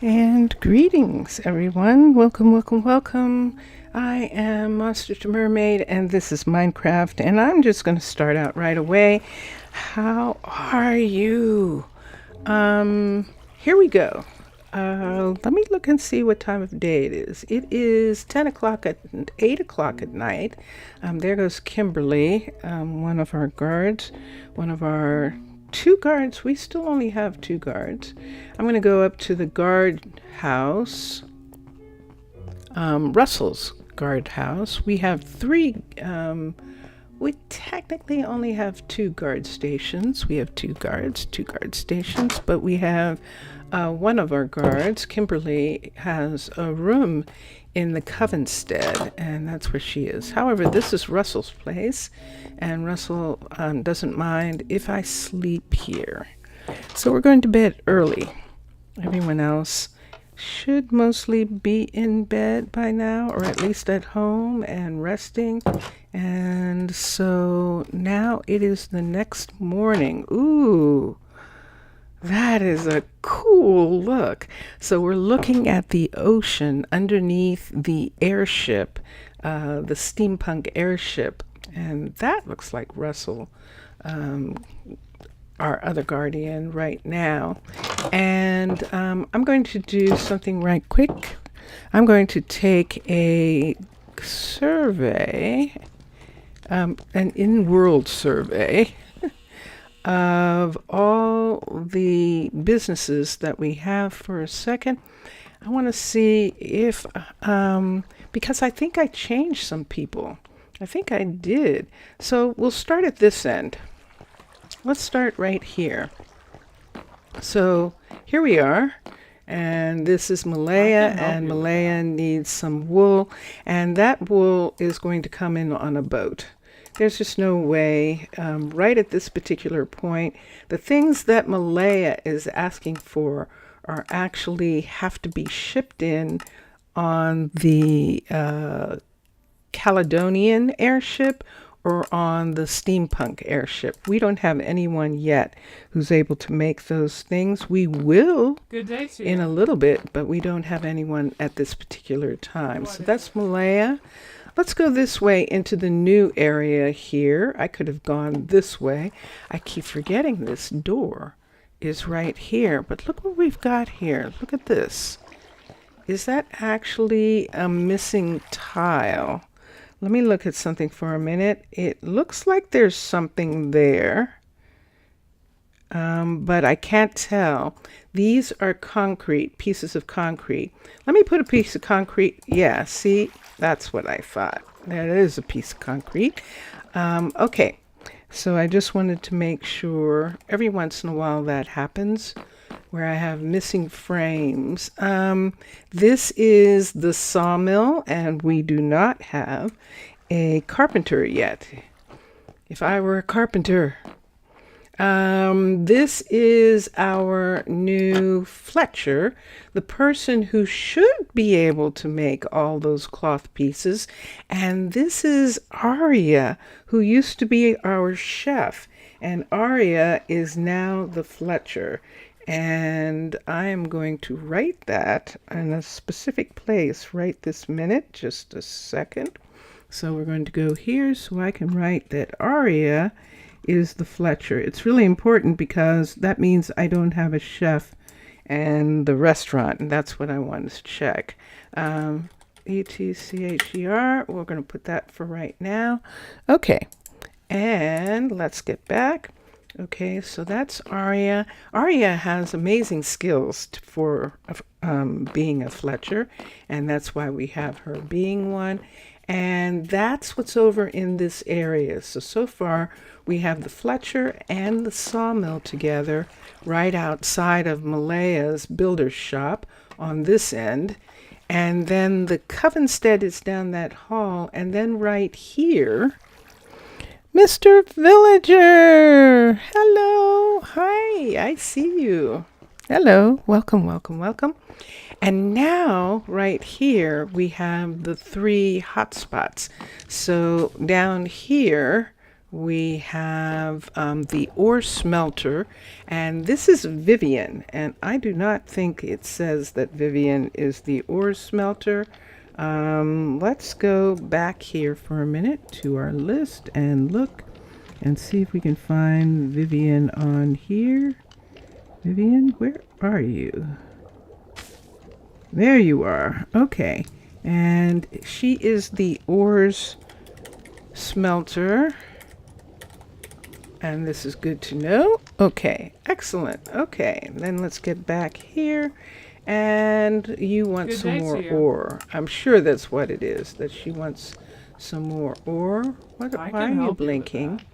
And greetings, everyone. Welcome, welcome, welcome. I am Monster to Mermaid, and this is Minecraft. And I'm just going to start out right away. How are you? Here we go. Let me look and see what time of day it is. It is 10 o'clock at 8 o'clock at night. There goes Kimberly, one of our guards, one of our two guards. We still only have two guards. I'm going to go up to the guard house, Russell's guard house. We have three. We technically only have two guard stations. We have two guard stations, but we have one of our guards, Kimberly, has a room in the Cavern, and that's where she is. However, this is Russell's place, and Russell doesn't mind if I sleep here. So we're going to bed early. Everyone else should mostly be in bed by now, or at least at home and resting. And so now it is the next morning. Ooh, that is a cool look. So we're looking at the ocean underneath the airship, the steampunk airship. And that looks like Russell, our other guardian right now. And I'm going to do something right quick. I'm going to take a survey, an in-world survey of all the businesses that we have for a second. I want to see if, because I think I changed some people. I think I did. So we'll start at this end. Let's start right here. So here we are, and this is Malaya, and Malaya needs some wool, and that wool is going to come in on a boat. There's just no way, right at this particular point, the things that Malaya is asking for are actually have to be shipped in on the Caledonian airship or on the steampunk airship. We don't have anyone yet who's able to make those things. We will in a little bit, but we don't have anyone at this particular time. So that's Malaya. Let's go this way into the new area here. I could have gone this way. I keep forgetting this door is right here, but look what we've got here. Look at this. Is that actually a missing tile? Let me look at something for a minute. It looks like there's something there, but I can't tell. These are concrete, pieces of concrete. Let me put a piece of concrete. Yeah, see, that's what I thought. That is a piece of concrete. Okay, so I just wanted to make sure every once in a while that happens, where I have missing frames. This is the sawmill, and we do not have a carpenter yet. If I were a carpenter. This is our new Fletcher, the person who should be able to make all those cloth pieces. And this is Aria, who used to be our chef. And Aria is now the Fletcher. And I am going to write that in a specific place right this minute. Just a second. So we're going to go here so I can write that Aria is the Fletcher. It's really important because that means I don't have a chef and the restaurant, and that's what I want to check. ETCHER, we're going to put that for right now. Okay, and let's get back. Okay, so that's Aria. Aria has amazing skills for being a Fletcher, and that's why we have her being one. And that's what's over in this area. So far, we have the Fletcher and the sawmill together right outside of Malaya's builder's shop on this end. And then the Covenstead is down that hall. And then right here, Mr. Villager! Hello! Hi, I see you. Hello, welcome, welcome, welcome. And now, right here, we have the three hotspots. So down here, We have the ore smelter, and this is Vivian, and I do not think it says that Vivian is the ore smelter. Let's go back here for a minute to our list and look and see if we can find Vivian on here. Vivian, where are you? There you are. Okay. And she is the ores smelter. And this is good to know. Okay, excellent. Okay, then let's get back here. And you want Good some day more to you. ore. I'm sure that's what it is, that she wants some more ore. Why I are can you help you with blinking? that.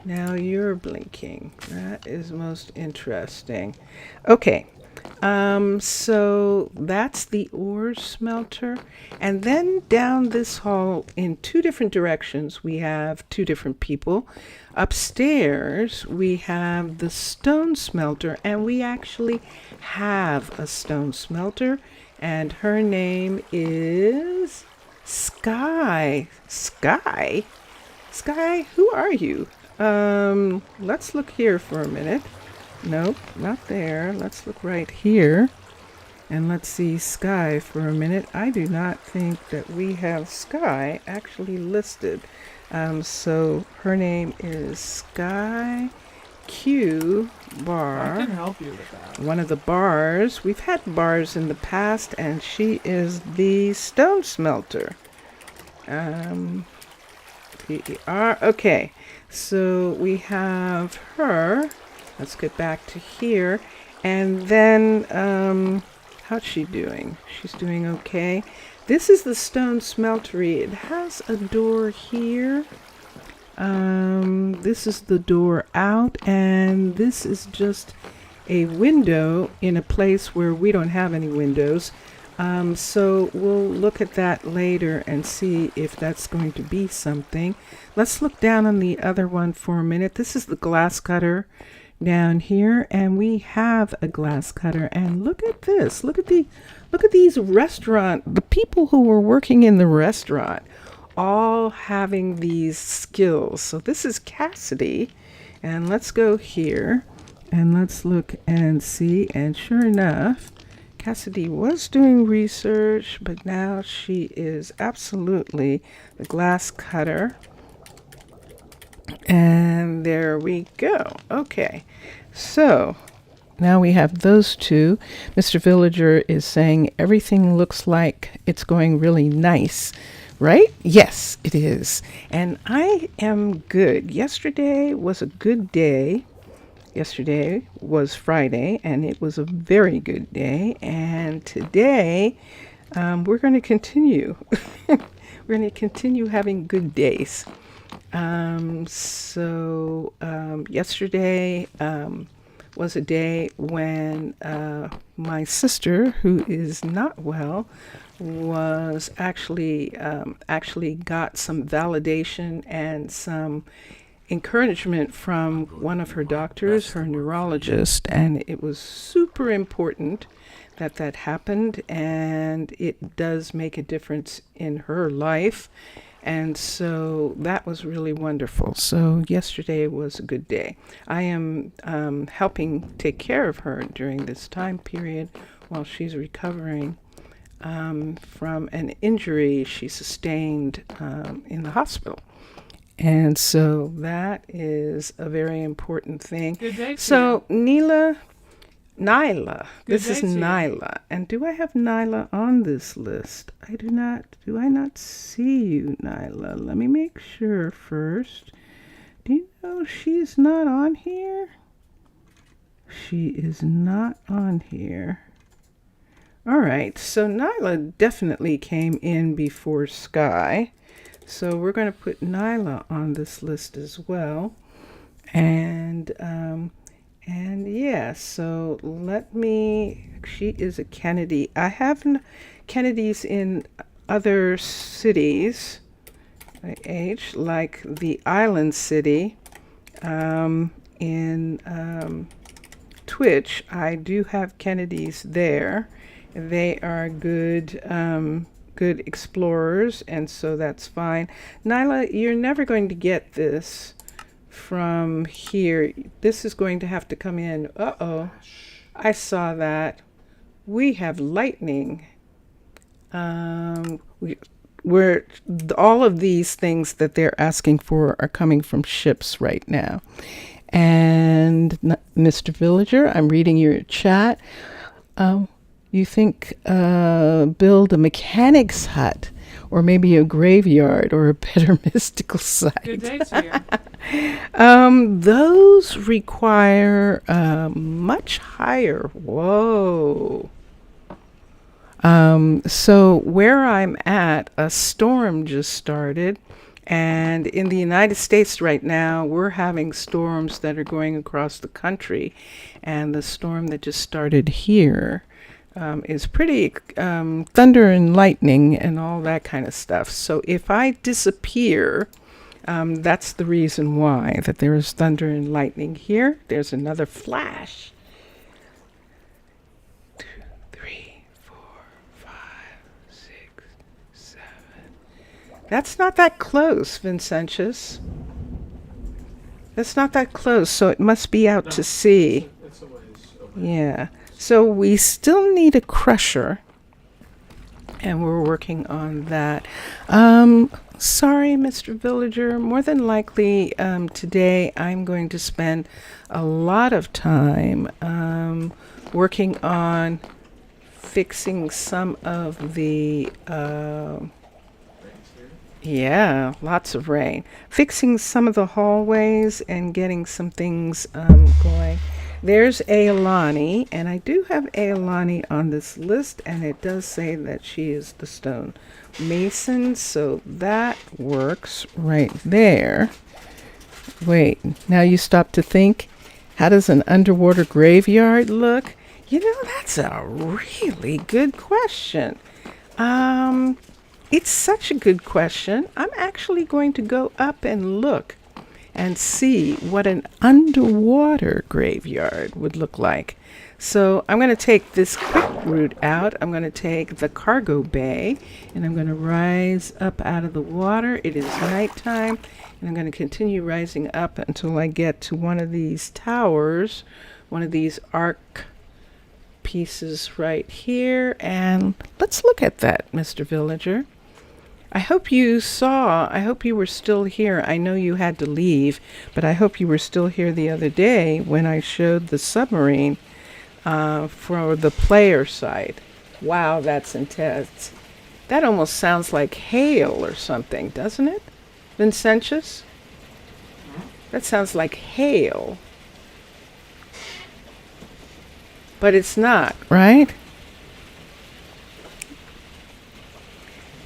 Now you're blinking. That is most interesting. Okay. So that's the ore smelter. And then down this hall in two different directions, we have two different people. Upstairs, we have the stone smelter, and we actually have a stone smelter, and her name is Sky. Sky? Sky, who are you? Let's look here for a minute. Nope, not there. Let's look right here. And let's see Sky for a minute. I do not think that we have Sky actually listed. So her name is Sky Q I Bar. can help you with that. One of the bars. We've had bars in the past, and she is the stone smelter. P-E-R. Okay, so we have her. Let's get back to here. And then, how's she doing? She's doing okay. This is the stone smeltery. It has a door here. This is the door out, and this is just a window in a place where we don't have any windows. So we'll look at that later and see if that's going to be something. Let's look down on the other one for a minute. This is the glass cutter down here, and we have a glass cutter. And look at this. Look at these the people who were working in the restaurant, all having these skills. So this is Cassidy, and let's go here and let's look and see. And sure enough, Cassidy was doing research, but now she is absolutely the glass cutter. And there we go. Okay, so now we have those two. Mr. Villager is saying everything looks like it's going really nice, right? Yes, it is. And I am good. Yesterday was a good day. Yesterday was Friday, and it was a very good day. And today, we're going to continue. We're going to continue having good days. Yesterday was a day when my sister, who is not well, was actually got some validation and some encouragement from one of her doctors, her neurologist, and it was super important that that happened, and it does make a difference in her life. And so that was really wonderful. So yesterday was a good day. I am helping take care of her during this time period while she's recovering from an injury she sustained in the hospital. And so that is a very important thing. Good day to So Nyla, Good this day is to you. Nyla. And do I have Nyla on this list? I do not. Do I not see you, Nyla? Let me make sure first. Do you know she's not on here? She is not on here. All right, so Nyla definitely came in before Sky. So we're going to put Nyla on this list as well. And yeah, so she is a Kennedy. I have Kennedys in other cities, like the island city. In Twitch, I do have Kennedys there. They are good good explorers, and so that's fine. Nyla, you're never going to get this from here. This is going to have to come in. Uh-oh. I saw that. We have lightning. We're all of these things that they're asking for are coming from ships right now. And Mr. Villager, I'm reading your chat. You think build a mechanic's hut, or maybe a graveyard, or a better mystical site. Good day to you. Those require much higher. Whoa. So where I'm at, a storm just started. And in the United States right now, we're having storms that are going across the country. And the storm that just started here is pretty thunder and lightning and all that kind of stuff. So if I disappear, that's the reason why, that there is thunder and lightning here. There's another flash. 2, 3, 4, 5, 6, 7. That's not that close, Vincentius. That's not that close, so it must be out to sea. It's a ways away. Yeah. So we still need a crusher, and we're working on that. Sorry, Mr. Villager. More than likely, today I'm going to spend a lot of time working on fixing some of the yeah, lots of rain. Fixing some of the hallways and getting some things going. There's Ailani, and I do have Ailani on this list, and it does say that she is the stone mason, so that works right there. Wait, now you stop to think, how does an underwater graveyard look? You know, that's a really good question. It's such a good question. I'm actually going to go up and look and see what an underwater graveyard would look like. So I'm going to take this quick route out. I'm going to take the cargo bay, and I'm going to rise up out of the water. It is nighttime, and I'm going to continue rising up until I get to one of these towers, one of these arc pieces right here. And let's look at that, Mr. Villager. I hope you were still here. I know you had to leave, but I hope you were still here the other day when I showed the submarine for the player side. Wow, that's intense. That almost sounds like hail or something, doesn't it, Vincentius? That sounds like hail. But it's not, right?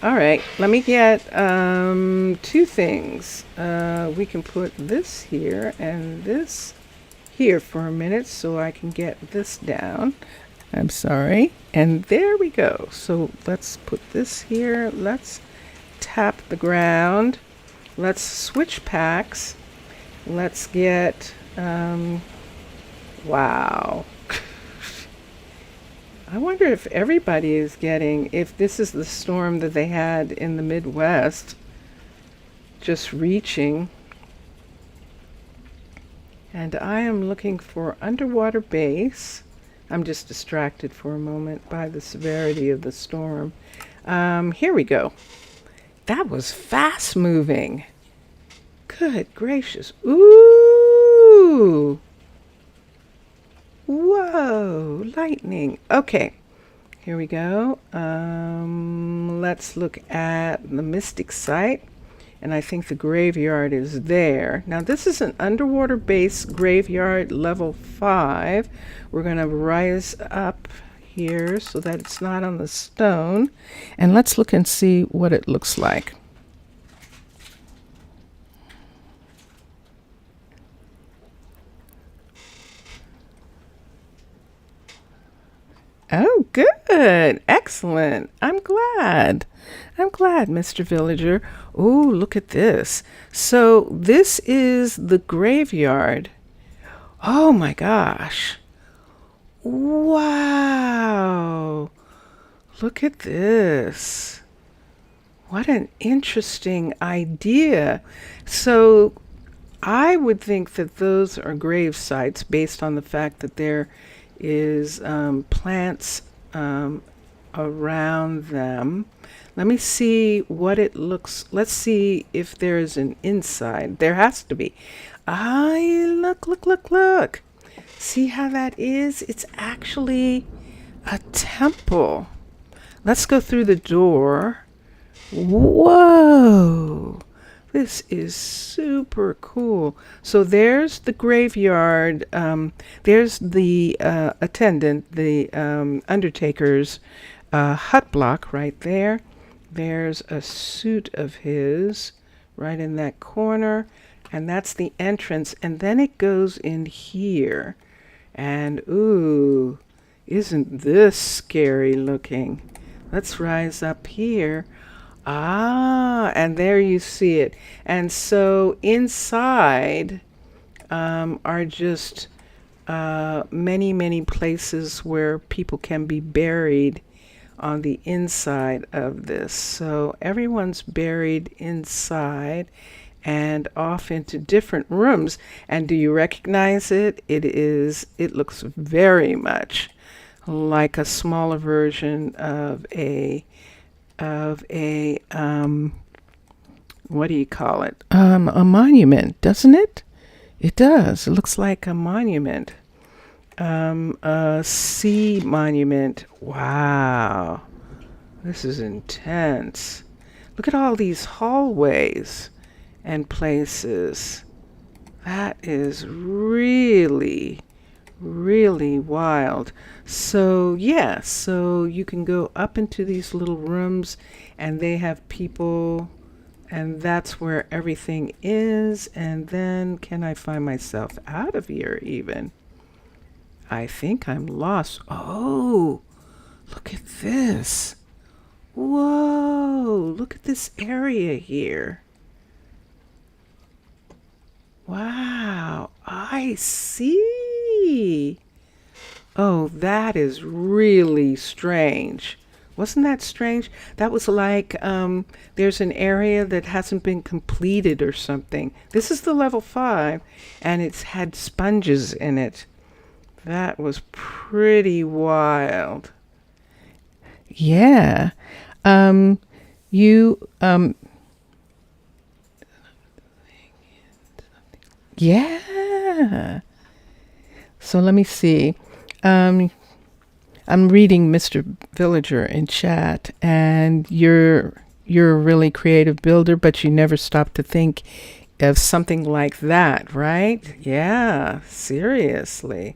All right, let me get 2 things. We can put this here and this here for a minute so I can get this down. I'm sorry. And there we go. So let's put this here. Let's tap the ground. Let's switch packs. Let's get, wow. I wonder if everybody is getting, if this is the storm that they had in the Midwest, just reaching. And I am looking for underwater base. I'm just distracted for a moment by the severity of the storm. Here we go. That was fast moving. Good gracious. Ooh. Whoa, lightning. Okay, here we go. Let's look at the mystic site. And I think the graveyard is there. Now this is an underwater base graveyard level 5. We're going to rise up here so that it's not on the stone. And let's look and see what it looks like. Oh, good. Excellent. I'm glad. Mr. Villager. Oh, look at this. So this is the graveyard. Oh my gosh. Wow. Look at this. What an interesting idea. So I would think that those are grave sites based on the fact that there is plants around them. Let me see what it looks. Let's see if there is an inside. There has to be. Look, look, look, look. See how that is? It's actually a temple. Let's go through the door. Whoa. This is super cool. So there's the graveyard. There's the attendant, the undertaker's hut block right there. There's a suit of his right in that corner. And that's the entrance. And then it goes in here. And ooh, isn't this scary looking? Let's rise up here. And there you see it. And so inside are just many, many places where people can be buried on the inside of this. So everyone's buried inside and off into different rooms. And do you recognize it? It looks very much like a smaller version of a what do you call it? A monument, doesn't it? It does. It looks like a monument. A sea monument. Wow. This is intense. Look at all these hallways and places. That is really, really wild. So yeah, so you can go up into these little rooms and they have people, and that's where everything is. And then can I find myself out of here even? I think I'm lost. Oh, look at this. Whoa, look at this area here. Wow, I see. Oh, that is really strange. Wasn't that strange? That was like there's an area that hasn't been completed or something. This is the level 5, and it's had sponges in it. That was pretty wild. Yeah. You Yeah. So let me see. I'm reading Mr. Villager in chat, and you're a really creative builder, but you never stop to think of something like that, right? Yeah, seriously.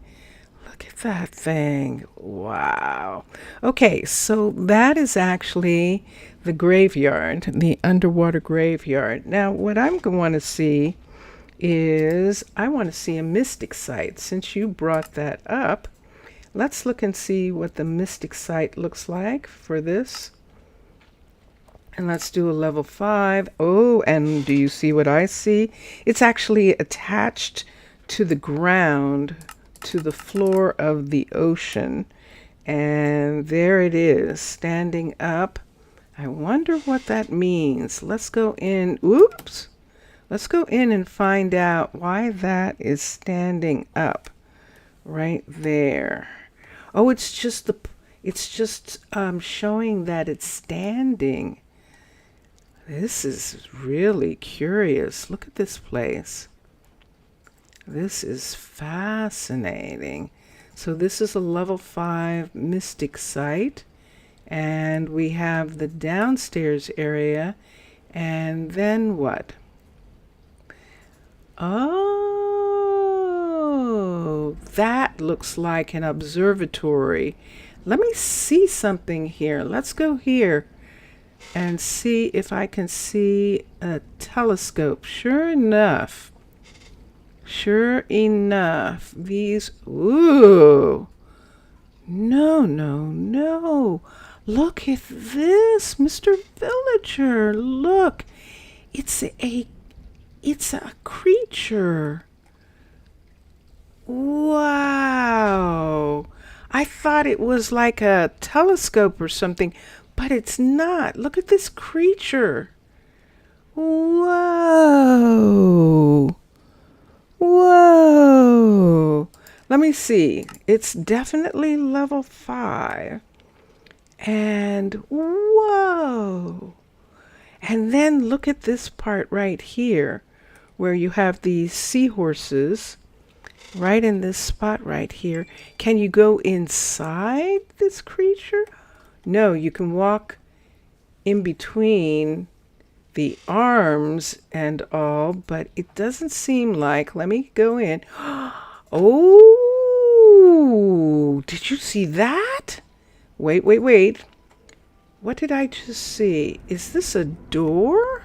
Look at that thing. Wow. Okay, so that is actually the graveyard, the underwater graveyard. Now, what I'm going to want to see is I want to see a mystic site. Since you brought that up, let's look and see what the mystic site looks like for this. And let's do a level 5. Oh, and do you see what I see? It's actually attached to the ground, to the floor of the ocean. And there it is, standing up. I wonder what that means. Let's go in. Oops. Let's go in and find out why that is standing up right there. Oh, it's just showing that it's standing. This is really curious. Look at this place. This is fascinating. So this is a level 5 mystic site, and we have the downstairs area, and then what? Oh, that looks like an observatory. Let me see something here. Let's go here and see if I can see a telescope. Sure enough, these, ooh, no. Look at this, Mr. Villager. Look, it's a creature. Wow. I thought it was like a telescope or something, but it's not. Look at this creature. Whoa. Whoa. Let me see. It's definitely level 5. And whoa. And then look at this part right here where you have these seahorses right in this spot right here. Can you go inside this creature? No, you can walk in between the arms and all, but it doesn't seem like, let me go in. Oh, did you see that? Wait. What did I just see? Is this a door?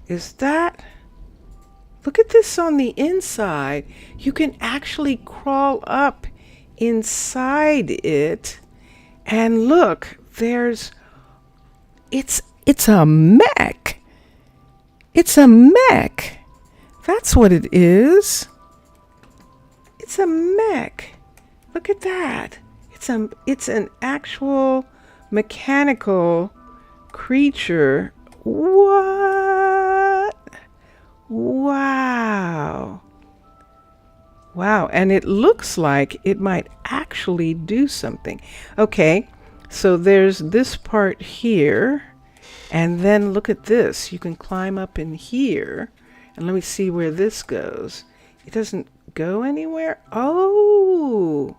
Is that? Look at this on the inside. You can actually crawl up inside it. And look, it's a mech. It's a mech. That's what it is. It's a mech. Look at that. It's an actual mechanical creature. What? Wow. Wow, and it looks like it might actually do something. Okay, so there's this part here, and then look at this. You can climb up in here, and let me see where this goes. It doesn't go anywhere. Oh,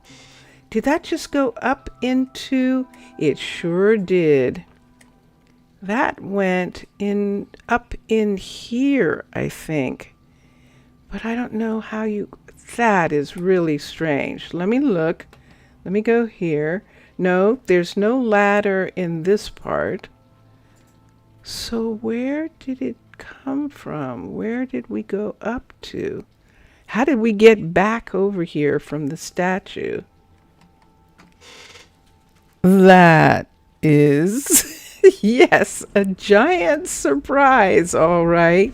did that just go up into? It sure did. That went in up in here, I think. But I don't know how you... That is really strange. Let me look. Let me go here. No, there's no ladder in this part. So where did it come from? Where did we go up to? How did we get back over here from the statue? That is, yes, a giant surprise, all right.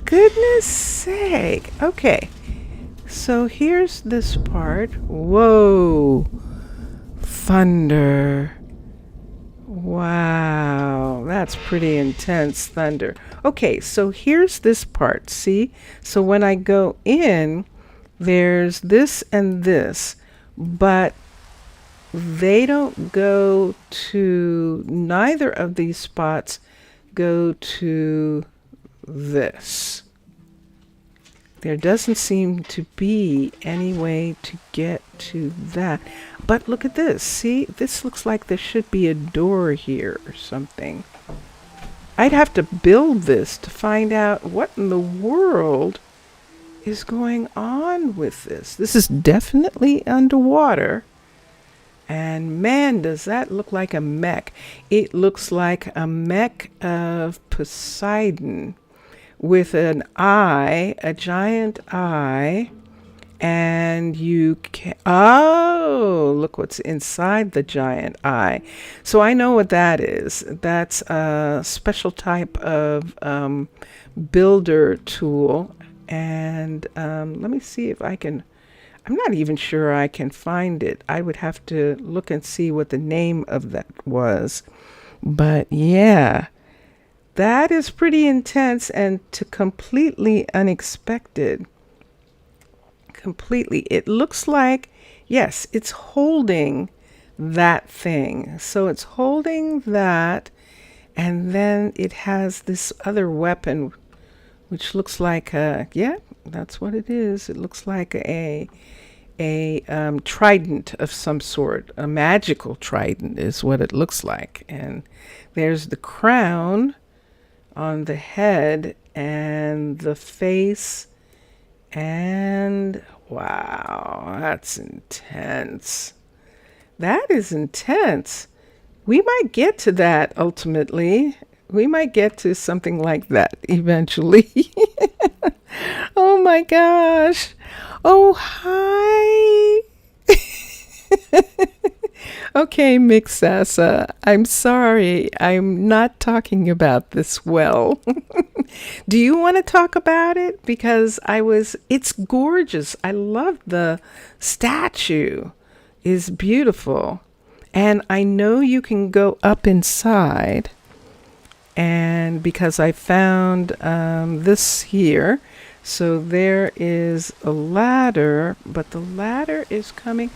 Goodness sake. Okay, so here's this part. Whoa, thunder. Wow, that's pretty intense thunder. Okay, so here's this part, see? So when I go in, there's this and this, but they don't go to, neither of these spots go to this. There doesn't seem to be any way to get to that. But look at this. See, this looks like there should be a door here or something. I'd have to build this to find out what in the world is going on with this. This is definitely underwater. And man, does that look like a mech. It looks like a mech of Poseidon with an eye, a giant eye, and you can, oh, look what's inside the giant eye. So I know what that is. That's a special type of builder tool. And let me see if I can, I'm not even sure I can find it. I would have to look and see what the name of that was. But yeah, that is pretty intense and completely unexpected. Completely. It looks like, yes, it's holding that thing. So it's holding that, and then it has this other weapon, which looks like a, yeah, that's what it is. It looks like a trident of some sort. A magical trident is what it looks like. And there's the crown on the head and the face. And wow, that's intense. That is intense. We might get to that ultimately. We might get to something like that eventually. Oh my gosh. Oh, hi. Okay, McSassa, I'm sorry. I'm not talking about this well. Do you want to talk about it? Because it's gorgeous. I love the statue. It's beautiful. And I know you can go up inside, and because I found this here, so there is a ladder, but the ladder is coming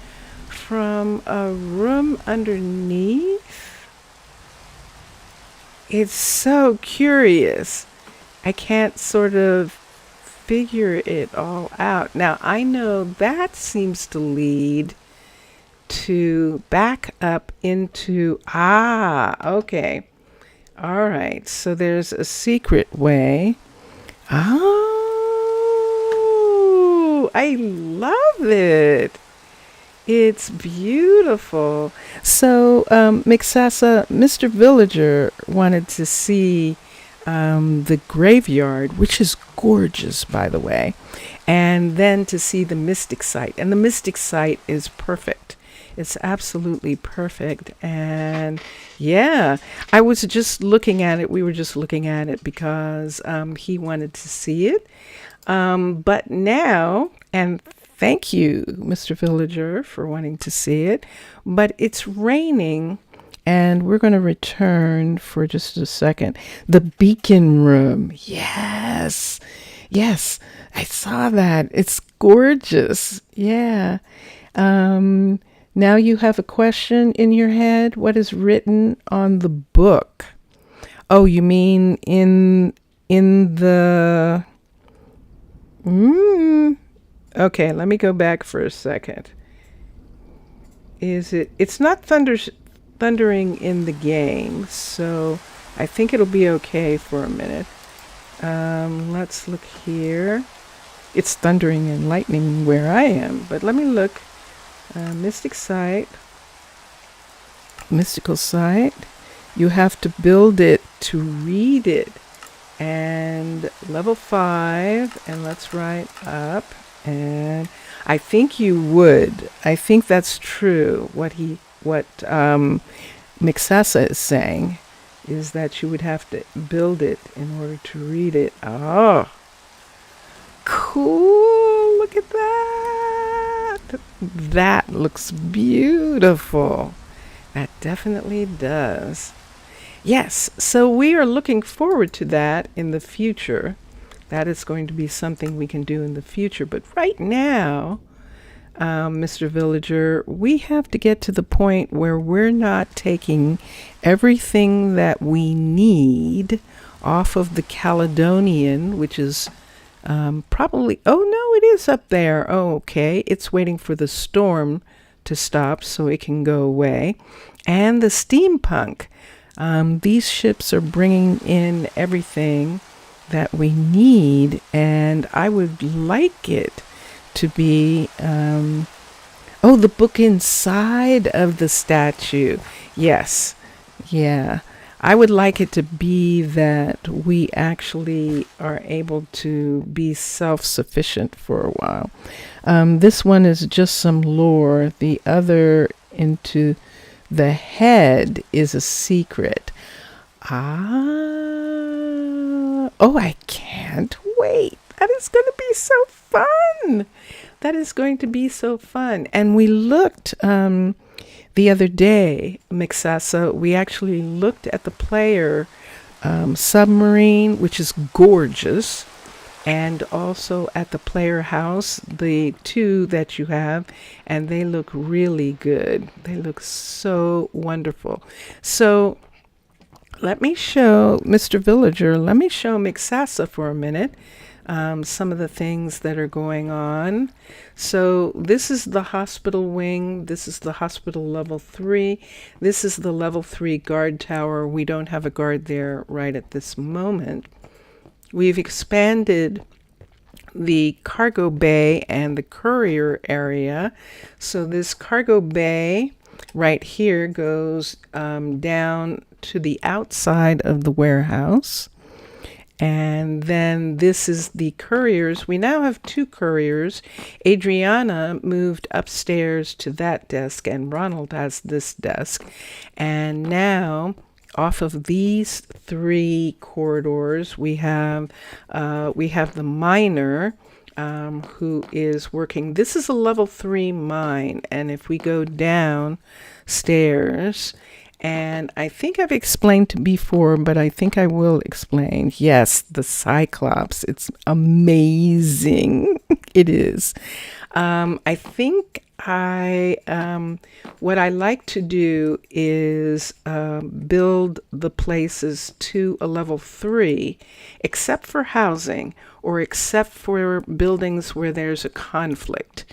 from a room underneath. It's so curious. I can't sort of figure it all out. Now, I know that seems to lead to back up into, okay. All right, so there's a secret way. Oh, I love it. It's beautiful. So, McSassa, Mr. Villager wanted to see the graveyard, which is gorgeous, by the way, and then to see the mystic site. And the mystic site is perfect. It's absolutely perfect. And yeah, I was just looking at it. We were just looking at it because he wanted to see it. But now, and thank you, Mr. Villager, for wanting to see it, but it's raining. And we're going to return for just a second. The beacon room. Yes. Yes. I saw that. It's gorgeous. Yeah. Now you have a question in your head. What is written on the book? Oh, you mean in the... Okay, let me go back for a second. It's not thundering in the game, so I think it'll be okay for a minute. Let's look here. It's thundering and lightning where I am, but let me look. Mystical site. You have to build it to read it. And level 5, and let's write up. And I think you would. I think that's true. What McSassa is saying is that you would have to build it in order to read it. Oh, cool. Look at that. That looks beautiful. That definitely does. Yes, so we are looking forward to that in the future. That is going to be something we can do in the future. But right now, Mr. Villager, we have to get to the point where we're not taking everything that we need off of the Caledonian, which is probably, oh no, it is up there. Oh, okay. It's waiting for the storm to stop so it can go away. And the steampunk. These ships are bringing in everything that we need, and I would like it to be, the book inside of the statue. Yes. Yeah. I would like it to be that we actually are able to be self-sufficient for a while. This one is just some lore. The other into the head is a secret. Oh, I can't wait. That is going to be so fun. That is going to be so fun. And we looked the other day, McSassa, we actually looked at the player submarine, which is gorgeous, and also at the player house, the two that you have, and they look really good. They look so wonderful. So let me show Mr. Villager, let me show McSassa for a minute some of the things that are going on. So this is the hospital wing. This is the hospital level 3. This is the level 3 guard tower. We don't have a guard there right at this moment. We've expanded the cargo bay and the courier area. So this cargo bay right here goes down to the outside of the warehouse. And then this is the couriers. We now have 2 couriers. Adriana moved upstairs to that desk, and Ronald has this desk. And now, off of these 3 corridors, we have the miner who is working. This is a level 3 mine, and if we go downstairs, and I think I've explained before, but I think I will explain. Yes, the Cyclops. It's amazing. It is. I think what I like to do is build the places to a level 3, except for housing or except for buildings where there's a conflict.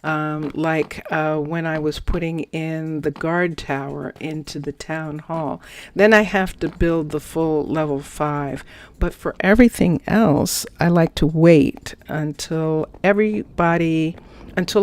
Like when I was putting in the guard tower into the town hall. Then I have to build the full level 5. But for everything else, I like to wait until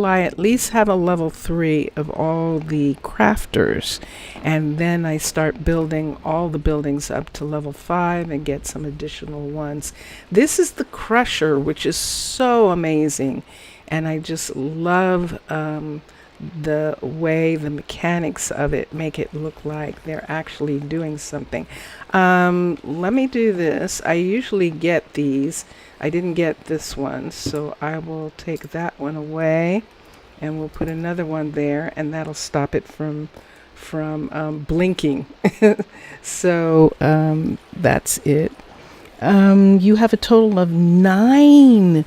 I at least have a level 3 of all the crafters. And then I start building all the buildings up to level 5 and get some additional ones. This is the crusher, which is so amazing. And I just love the way the mechanics of it make it look like they're actually doing something. Let me do this. I usually get these. I didn't get this one, so I will take that one away, and we'll put another one there, and that'll stop it from blinking. So that's it. You have a total of 9.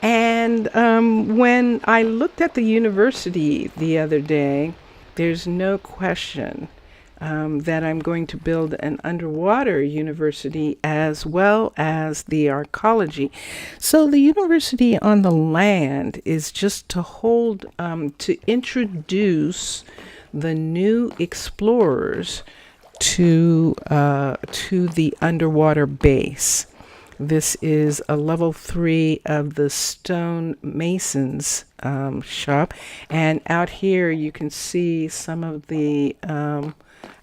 And when I looked at the university the other day, there's no question that I'm going to build an underwater university as well as the archaeology. So the university on the land is just to to introduce the new explorers to the underwater base. This is a level 3 of the stone masons shop. And out here you can see some of the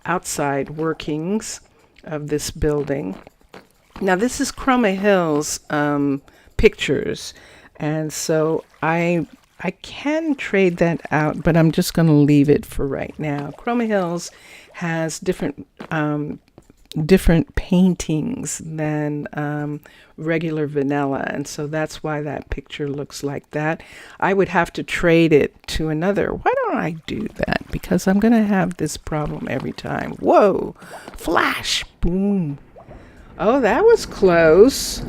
outside workings of this building. Now this is Chroma Hill's pictures. And so I can trade that out, but I'm just going to leave it for right now. Chroma Hills has different paintings than regular vanilla, and so that's why that picture looks like that. I would have to trade it to another. Why don't I do that? Because I'm going to have this problem every time. Whoa! Flash! Boom! Oh, that was close.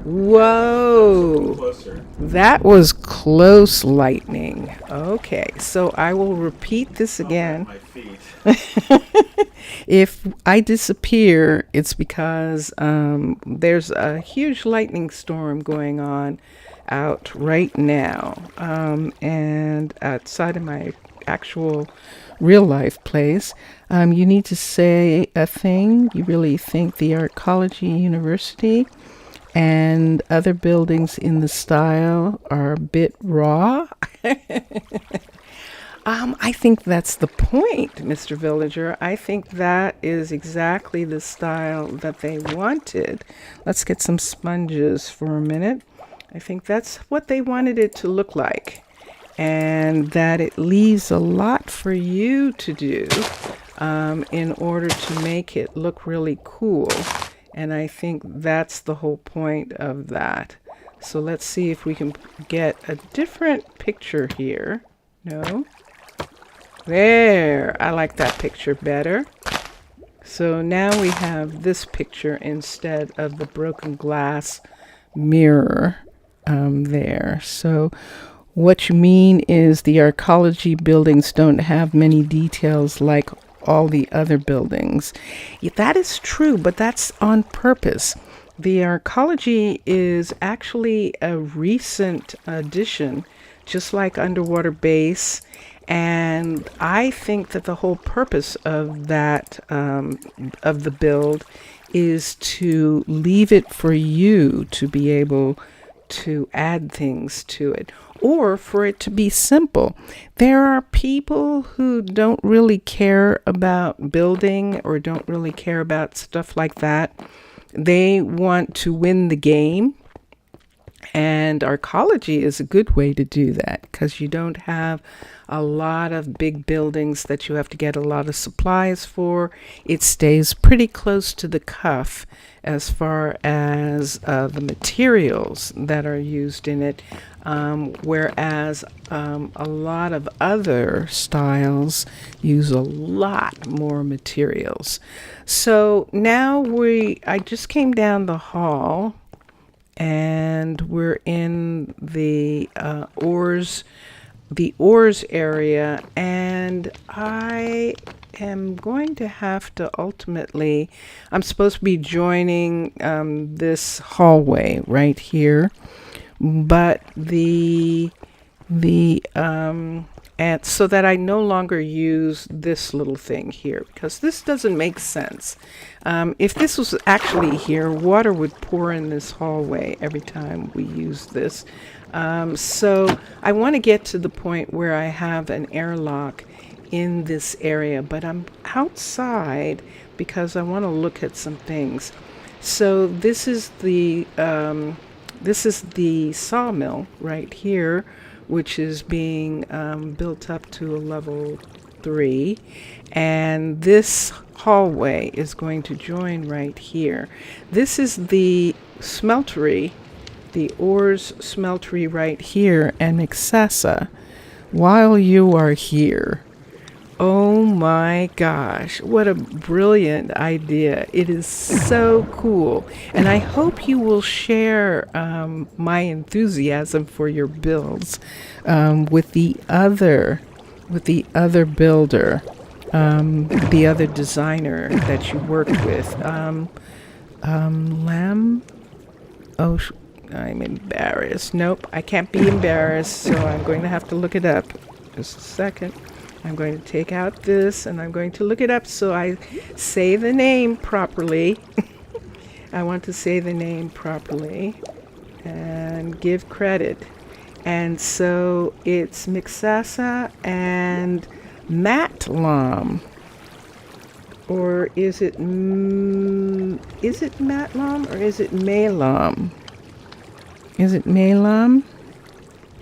Whoa! Closer. That was close lightning. Okay, so I will repeat this again. My feet. If I disappear, it's because there's a huge lightning storm going on out right now, and outside of my actual real life place. You need to say a thing. You really think the Archaeology University and other buildings in the style are a bit raw? I think that's the point, Mr. Villager. I think that is exactly the style that they wanted. Let's get some sponges for a minute. I think that's what they wanted it to look like. And that it leaves a lot for you to do in order to make it look really cool. And I think that's the whole point of that. So let's see if we can get a different picture here. No? There, I like that picture better. So now we have this picture instead of the broken glass mirror there. So what you mean is the archaeology buildings don't have many details like all the other buildings. Yeah, that is true, but that's on purpose. The archaeology is actually a recent addition, just like Underwater Base. And I think that the whole purpose of that, of the build, is to leave it for you to be able to add things to it, or for it to be simple. There are people who don't really care about building or don't really care about stuff like that. They want to win the game. And arcology is a good way to do that because you don't have a lot of big buildings that you have to get a lot of supplies for. It stays pretty close to the cuff as far as the materials that are used in it, whereas a lot of other styles use a lot more materials. So now I just came down the hall and we're in the oars area, and I am going to have to ultimately, I'm supposed to be joining this hallway right here, but and so that I no longer use this little thing here, because this doesn't make sense. If this was actually here, water would pour in this hallway every time we use this. So I want to get to the point where I have an airlock in this area, but I'm outside because I want to look at some things. So this is the sawmill right here, which is being built up to a level 3, and this hallway is going to join right here. This is the smeltery, the ores smeltery right here, and McSassa. While you are here, oh my gosh, what a brilliant idea. It is so cool. And I hope you will share my enthusiasm for your builds with the other builder, the other designer that you work with. Lamb? Oh, I'm embarrassed. Nope, I can't be embarrassed, so I'm going to have to look it up. Just a second. I'm going to take out this and I'm going to look it up so I say the name properly. I want to say the name properly and give credit. And so it's McSassa and Matlam. Or is it Matlam or is it Malam? Is it Malam?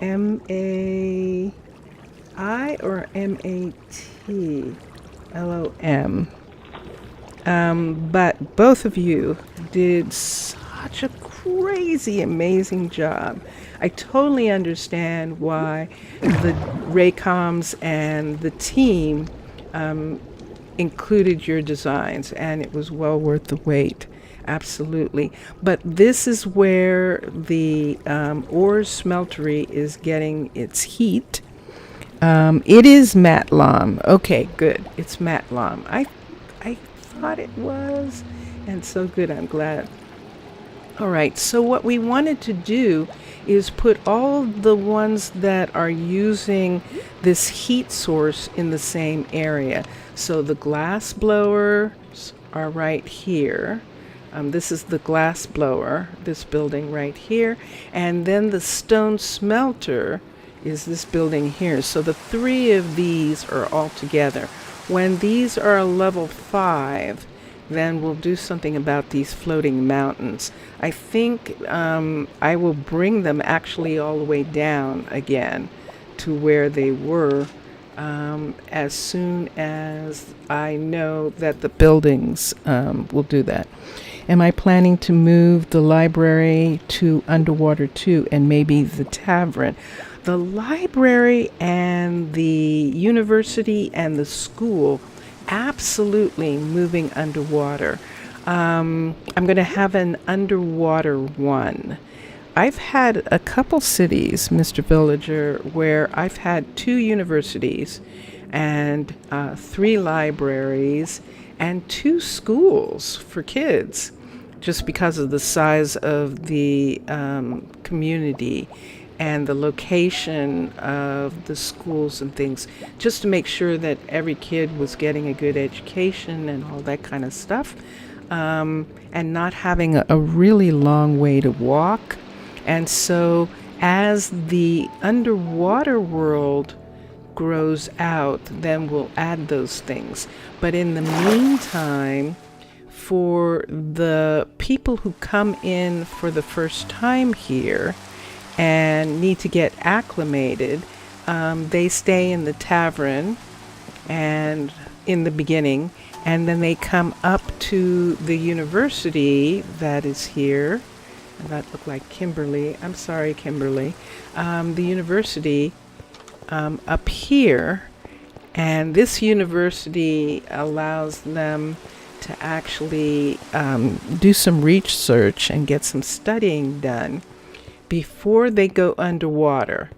M-A... I or M-A-T-L-O-M. But both of you did such a crazy, amazing job. I totally understand why the Raycoms and the team included your designs, and it was well worth the wait. Absolutely. But this is where the ore smeltery is getting its heat. It is Matlam. Okay, good. It's Matlam. I thought it was, and so good. I'm glad. All right. So what we wanted to do is put all the ones that are using this heat source in the same area. So the glass blowers are right here. This is the glass blower, this building right here, and then the stone smelter is this building here. So the 3 of these are all together. When these are a level 5, then we'll do something about these floating mountains. I think I will bring them actually all the way down again to where they were as soon as I know that the buildings will do that. Am I planning to move the library to underwater too, and maybe the tavern? The library and the university and the school, absolutely moving underwater. I'm going to have an underwater one. I've had a couple cities, Mr. Villager, where I've had 2 universities and 3 libraries and 2 schools for kids, just because of the size of the community and the location of the schools and things, just to make sure that every kid was getting a good education and all that kind of stuff, and not having a really long way to walk. And so as the underwater world grows out, then we'll add those things. But in the meantime, for the people who come in for the first time here, and need to get acclimated, they stay in the tavern and in the beginning, and then they come up to the university that is here. And that looked like Kimberly. I'm sorry, Kimberly. The university up here, and this university allows them to actually do some research and get some studying done before they go underwater,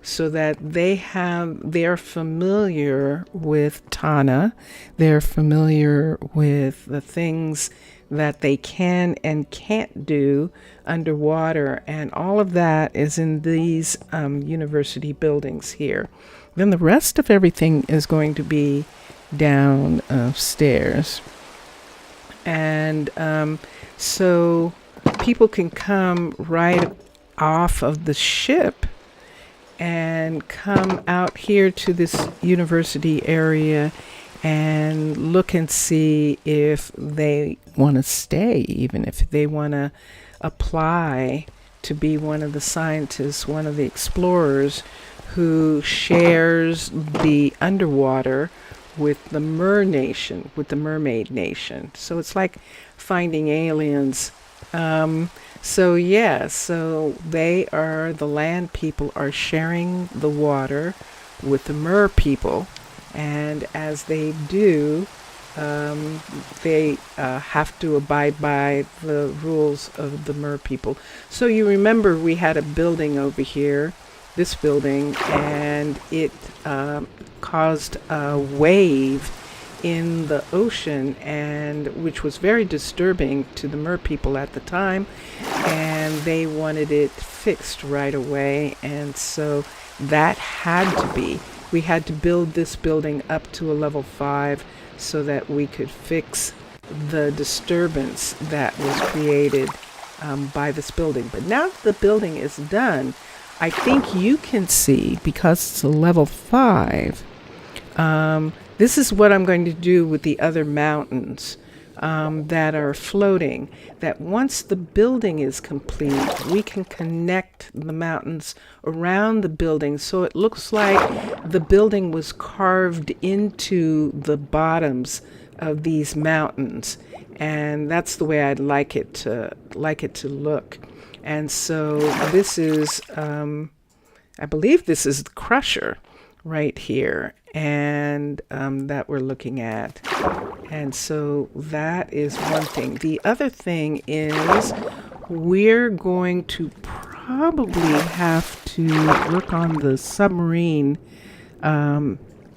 so that they're familiar with Tana, they're familiar with the things that they can and can't do underwater, and all of that is in these university buildings here. Then the rest of everything is going to be downstairs. And so people can come right off of the ship and come out here to this university area and look and see if they want to stay, even if they want to apply to be one of the scientists, one of the explorers who shares the underwater with the mermaid nation. So it's like finding aliens. So the land people are sharing the water with the mer people, and as they do, they have to abide by the rules of the mer people. So you remember we had a building over here, this building, and it caused a wave in the ocean, and which was very disturbing to the mer people at the time, and they wanted it fixed right away. And so that we had to build this building up to a level 5 so that we could fix the disturbance that was created by this building. But now that the building is done, I think you can see, because it's a level 5, this is what I'm going to do with the other mountains that are floating, that once the building is complete, we can connect the mountains around the building so it looks like the building was carved into the bottoms of these mountains. And that's the way I'd like it to look. And so this is, I believe this is the crusher right here, and that we're looking at. And so that is one thing. The other thing is we're going to probably have to work on the submarine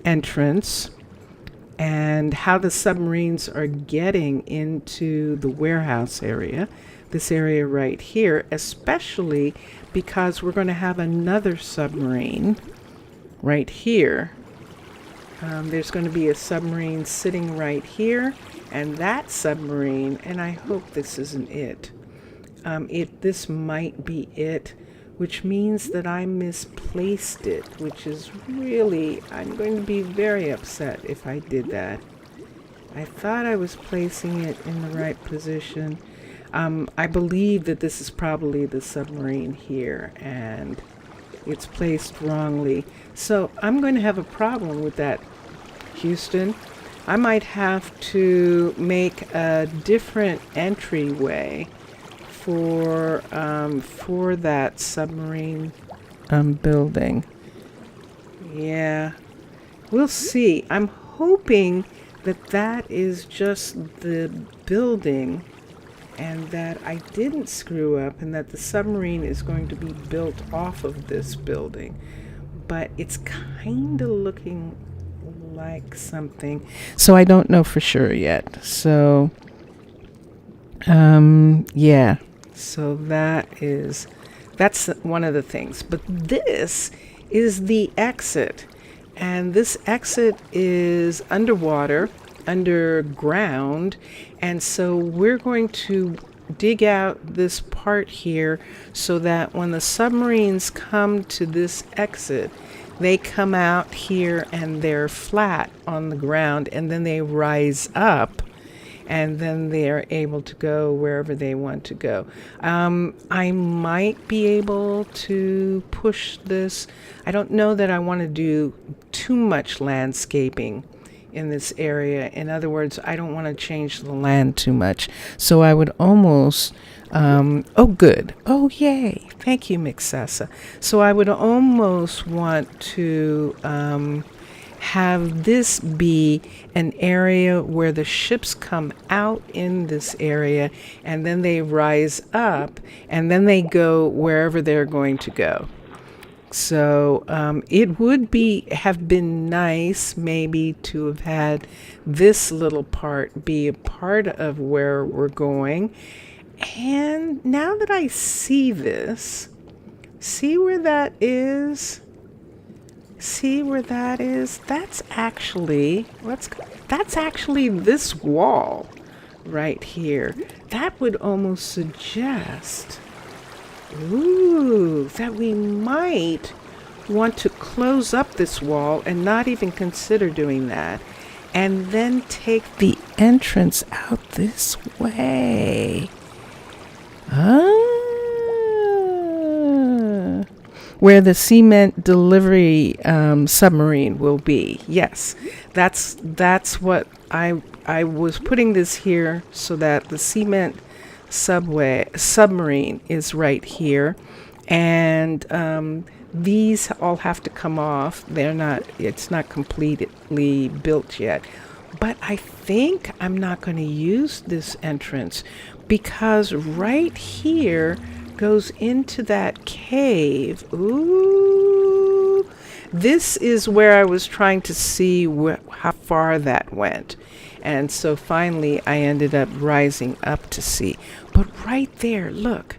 entrance and how the submarines are getting into the warehouse area, this area right here, especially because we're going to have another submarine right here. There's going to be a submarine sitting right here, and that submarine, and I hope this isn't it. This might be it, which means that I misplaced it, which is really, I'm going to be very upset if I did that. I thought I was placing it in the right position. I believe that this is probably the submarine here, and it's placed wrongly. So I'm going to have a problem with that, Houston. I might have to make a different entryway for that submarine building. Yeah, we'll see. I'm hoping that that is just the building and that I didn't screw up and that the submarine is going to be built off of this building. But it's kind of looking like something. So I don't know for sure yet. So, yeah. So that's one of the things. But this is the exit. And this exit is underground. And so we're going to dig out this part here so that when the submarines come to this exit, they come out here and they're flat on the ground, and then they rise up. and then they are able to go wherever they want to go. I might be able to push this. I don't know that I want to do too much landscaping in this area. In other words, I don't want to change the land too much. So I would almost, oh, good. Oh, yay. Thank you, McSassa. So I would almost want to have this be an area where the ships come out in this area, and then they rise up, and then they go wherever they're going to go. So it would have been nice maybe to have had this little part be a part of where we're going. And now that I see this, see where that is? See where that is? That's actually this wall right here. That would almost suggest, ooh, that we might want to close up this wall and not even consider doing that, and then take the entrance out this way. Where the cement delivery submarine will be. Yes, that's what I was putting this here so that the cement submarine is right here, and these all have to come off. It's not completely built yet, but I think I'm not going to use this entrance because right here goes into that cave. Ooh, this is where I was trying to see how far that went. And so finally I ended up rising up to see. But right there, look,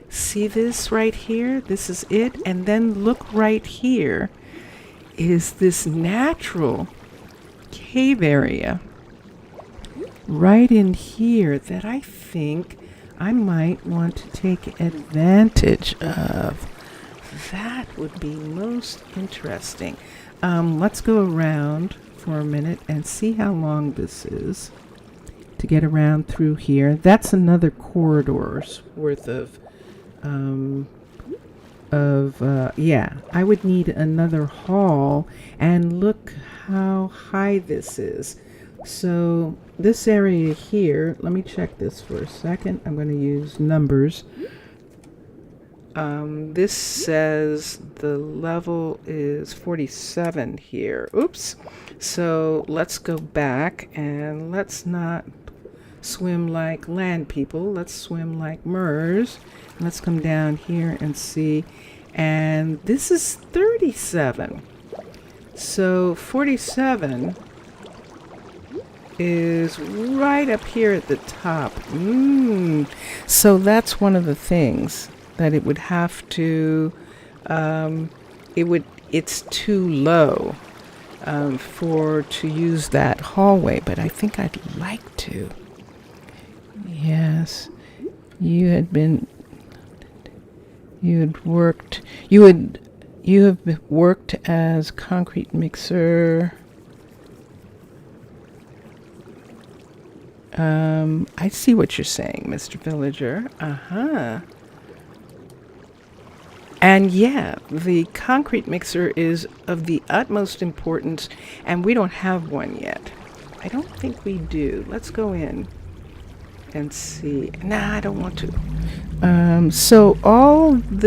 see this right here? This is it. And then look right here is this natural cave area right in here that I think I might want to take advantage of. That would be most interesting. Let's go around for a minute and see how long this is to get around through here. That's another corridor's worth of yeah, I would need another hall, and look how high this is. So this area here, let me check this for a second. I'm going to use numbers. This says the level is 47 here. Oops. So let's go back and let's not swim like land people. Let's swim like MERS. Let's come down here and see. And this is 37. So 47 is right up here at the top. So that's one of the things that it would have to, it's too low to use that hallway, but I think I'd like to. Yes, you have worked as concrete mixer. I see what you're saying, Mr. Villager. And yeah, the concrete mixer is of the utmost importance, and we don't have one yet. I don't think we do. Let's go in and see. Nah, I don't want to. So all of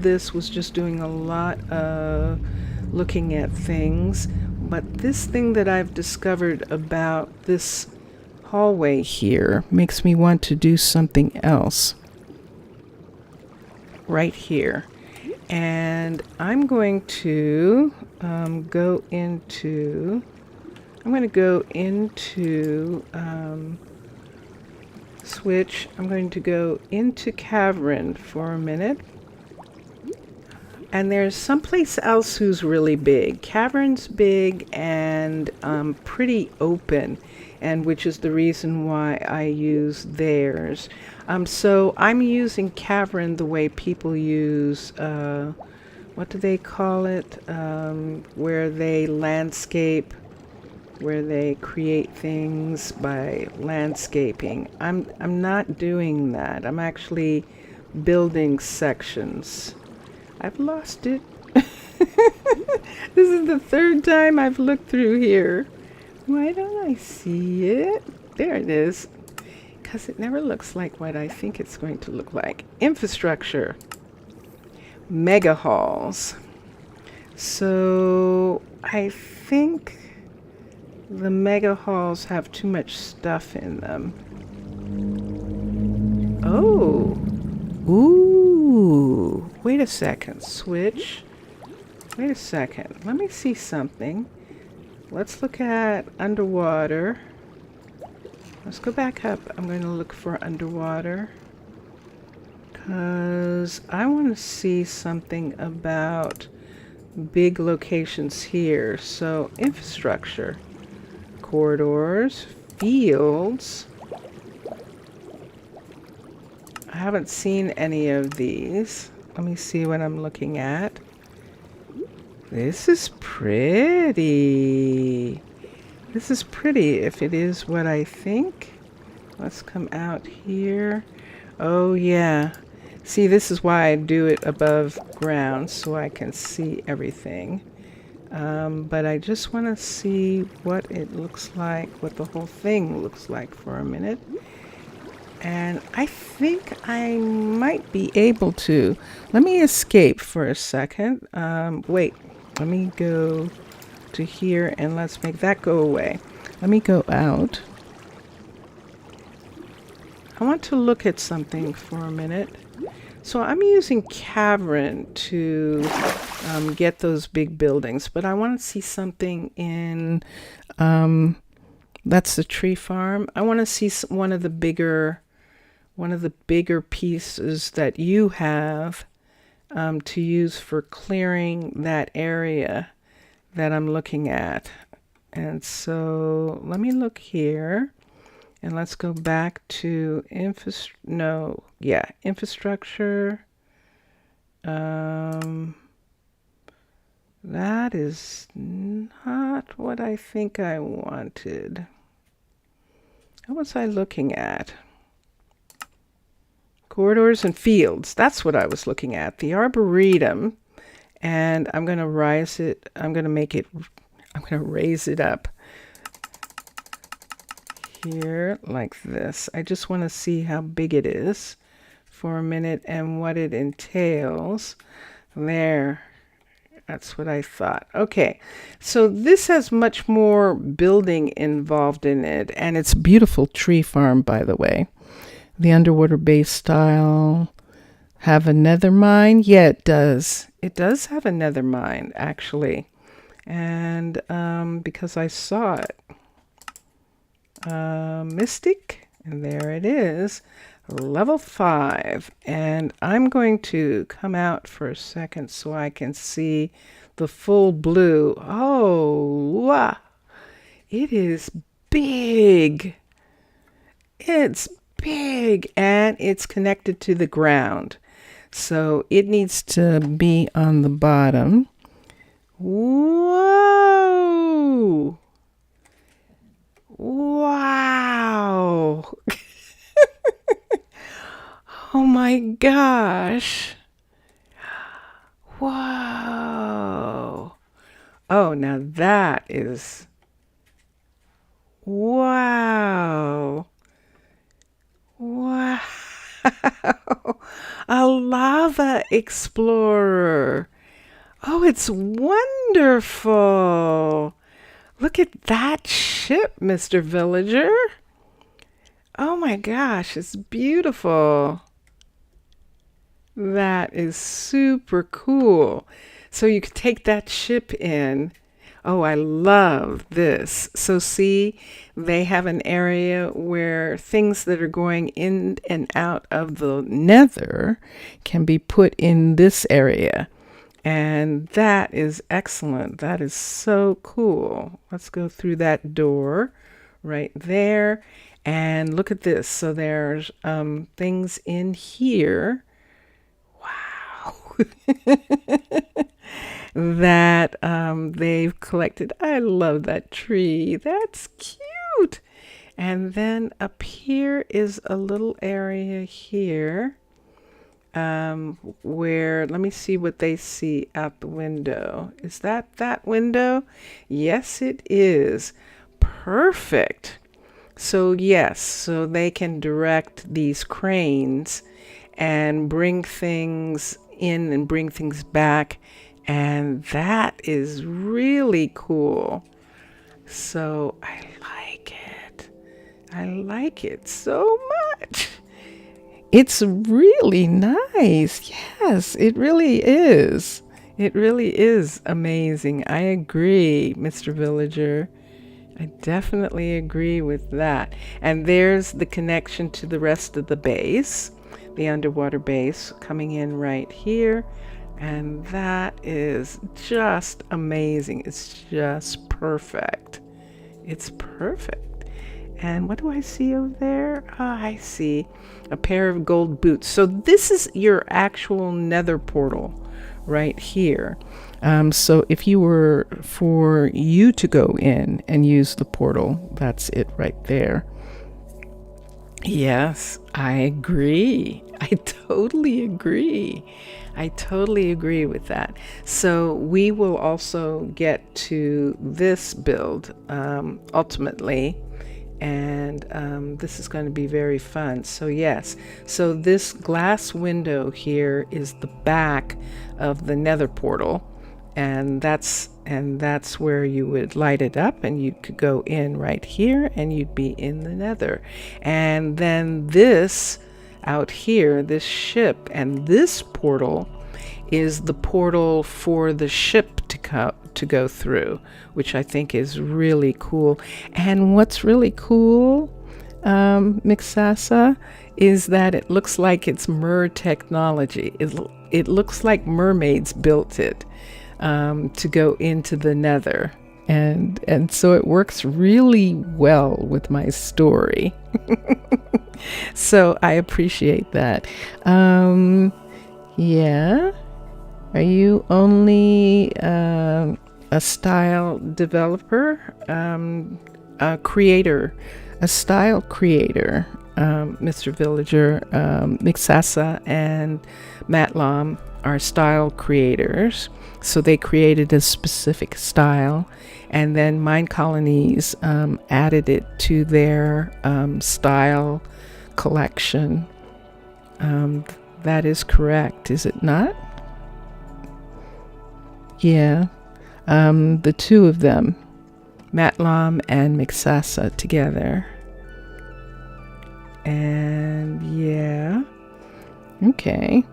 this was just doing a lot of looking at things, but this thing that I've discovered about this hallway here makes me want to do something else right here. And I'm going to go into switch. I'm going to go into Cavern for a minute. And there's someplace else who's really big. Cavern's big and pretty open, and which is the reason why I use theirs. So I'm using Cavern the way people use, what do they call it? Where they landscape where they create things by landscaping. I'm not doing that. I'm actually building sections. I've lost it. This is the third time I've looked through here. Why don't I see it? There it is. Because it never looks like what I think it's going to look like. Infrastructure. Mega halls. So I think the mega halls have too much stuff in them. Oh. Ooh. Wait a second. Switch. Wait a second. Let me see something. Let's look at underwater. Let's go back up. I'm going to look for underwater. Because I want to see something about big locations here. So infrastructure. Corridors. Fields. I haven't seen any of these. Let me see what I'm looking at. This is pretty. This is pretty if it is what I think. Let's come out here. Oh yeah. See, this is why I do it above ground so I can see everything. But I just want to see what it looks like, what the whole thing looks like for a minute. And I think I might be able to. Let me escape for a second. Wait, let me go to here and let's make that go away. Let me go out. I want to look at something for a minute. So I'm using Cavern to get those big buildings, but I want to see something in, that's the tree farm. I want to see one of the bigger pieces that you have to use for clearing that area that I'm looking at. And so let me look here and let's go back to infrastructure. That is not what I think I wanted. What was I looking at? Corridors and fields. That's what I was looking at. The arboretum. And I'm going to raise it. I'm going to raise it up here like this. I just want to see how big it is for a minute and what it entails. There. That's what I thought. Okay. So this has much more building involved in it. And it's a beautiful tree farm, by the way. The underwater base style. Have a nether mine? Yeah, it does. It does have a nether mine, actually. And because I saw it. Mystic. And there it is. Level 5. And I'm going to come out for a second so I can see the full blue. Oh, wow. It is big. It's big. And it's connected to the ground. So it needs to be on the bottom. Whoa! Wow! Oh my gosh! Whoa! Oh, now that is... Wow! Wow! A lava explorer. Oh, it's wonderful. Look at that ship, Mr. Villager. Oh my gosh, it's beautiful. That is super cool. So you could take that ship in. Oh, I love this. So see, they have an area where things that are going in and out of the nether can be put in this area. And that is excellent. That is so cool. Let's go through that door right there. And look at this. So there's things in here. Wow. that they've collected. I love that tree. That's cute. And then up here is a little area here where, let me see what they see out the window. Is that window? Yes, it is. Perfect. So yes, so they can direct these cranes and bring things in and bring things back. And that is really cool. So I like it. I like it so much. It's really nice. Yes, it really is. It really is amazing. I agree, Mr. Villager. I definitely agree with that. And there's the connection to the rest of the base, the underwater base coming in right here. And that is just amazing. It's just perfect. It's perfect. And what do I see over there? I see a pair of gold boots. So this is your actual nether portal right here. So if you were for you to go in and use the portal, that's it right there. Yes, I agree. I totally agree. I totally agree with that. So we will also get to this build ultimately, and this is going to be very fun. So yes, so this glass window here is the back of the nether portal, and that's where you would light it up, and you could go in right here and you'd be in the nether. And then this out here, this ship, and this portal is the portal for the ship to go through, which I think is really cool. And what's really cool, McSassa, is that it looks like it's mer technology. It looks like mermaids built it to go into the nether. And so it works really well with my story. So I appreciate that. Yeah. Are you only a style developer, a creator, a style creator? Mr. Villager, McSassa, and Matlam are style creators. So they created a specific style, and then Minecolonies added it to their style collection. That is correct, is it not? Yeah, the two of them, Matlam and McSassa, together. And yeah, okay.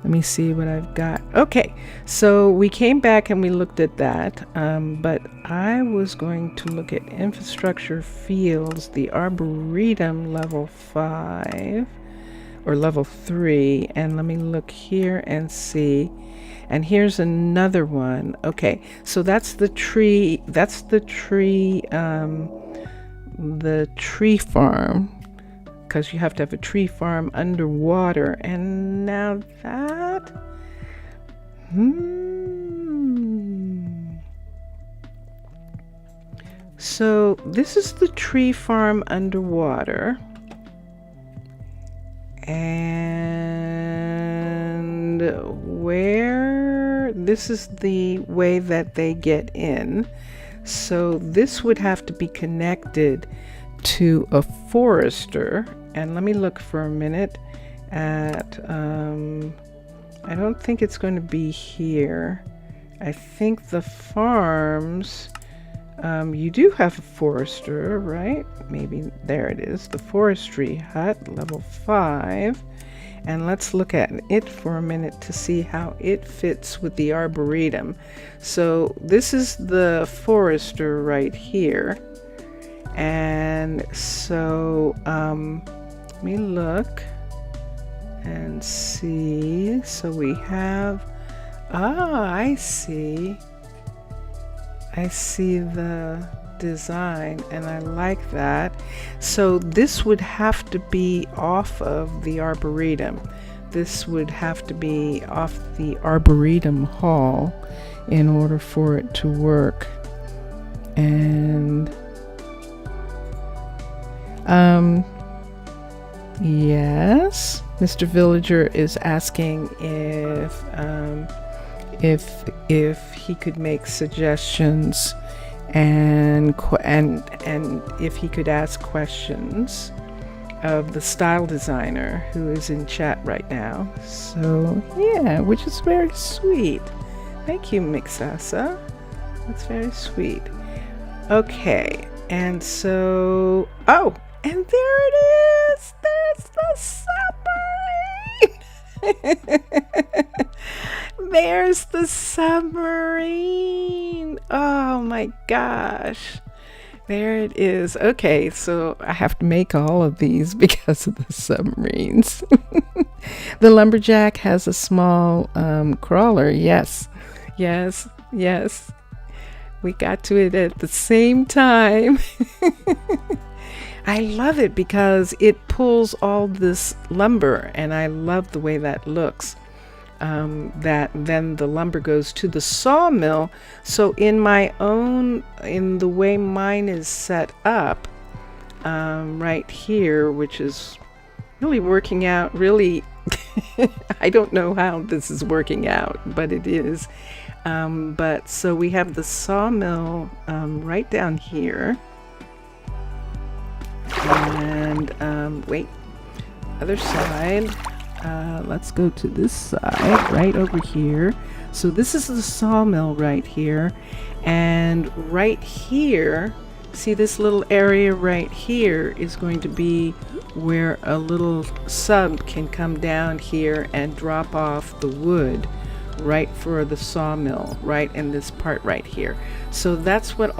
Let me see what I've got. Okay, so we came back and we looked at that, but I was going to look at infrastructure fields, the Arboretum level 5 or level 3, and let me look here and see. And here's another one. Okay, so that's the tree. That's the tree farm, because you have to have a tree farm underwater. And now that, so this is the tree farm underwater, and where this is the way that they get in. So this would have to be connected to a forester. And let me look for a minute at I don't think it's going to be here. I think the farms, you do have a forester, right? Maybe there it is, the forestry hut, level 5. And let's look at it for a minute to see how it fits with the Arboretum. So this is the forester right here. And so let me look and see. So we have, I see the design, and I like that. So this would have to be off of the Arboretum. This would have to be off the Arboretum Hall in order for it to work. And yes, Mr. Villager is asking if he could make suggestions and if he could ask questions of the style designer who is in chat right now. So yeah, which is very sweet. Thank you, McSassa. That's very sweet. Okay, and so and there it is. There's the submarine. There's the submarine. Oh my gosh. There it is. Okay, so I have to make all of these because of the submarines. The lumberjack has a small crawler. Yes. We got to it at the same time. I love it because it pulls all this lumber, and I love the way that looks. That then the lumber goes to the sawmill. So in the way mine is set up, right here, which is really working out, really, I don't know how this is working out, but it is. But so we have the sawmill right down here. And wait, other side. Let's go to this side, right over here. So this is the sawmill right here. And right here, see this little area right here is going to be where a little sub can come down here and drop off the wood right for the sawmill, right in this part right here. So that's one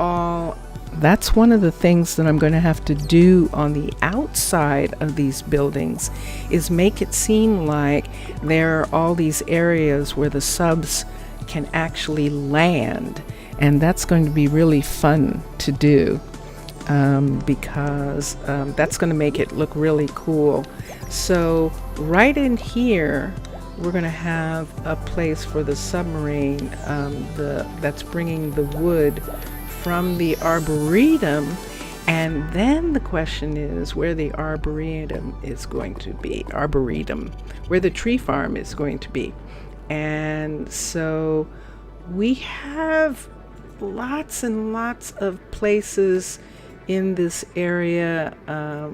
of the things that I'm going to have to do on the outside of these buildings, is make it seem like there are all these areas where the subs can actually land. And that's going to be really fun to do, because that's going to make it look really cool. So right in here, we're going to have a place for the submarine that's bringing the wood from the arboretum. And then the question is where the arboretum is going to be, where the tree farm is going to be. And so we have lots and lots of places in this area.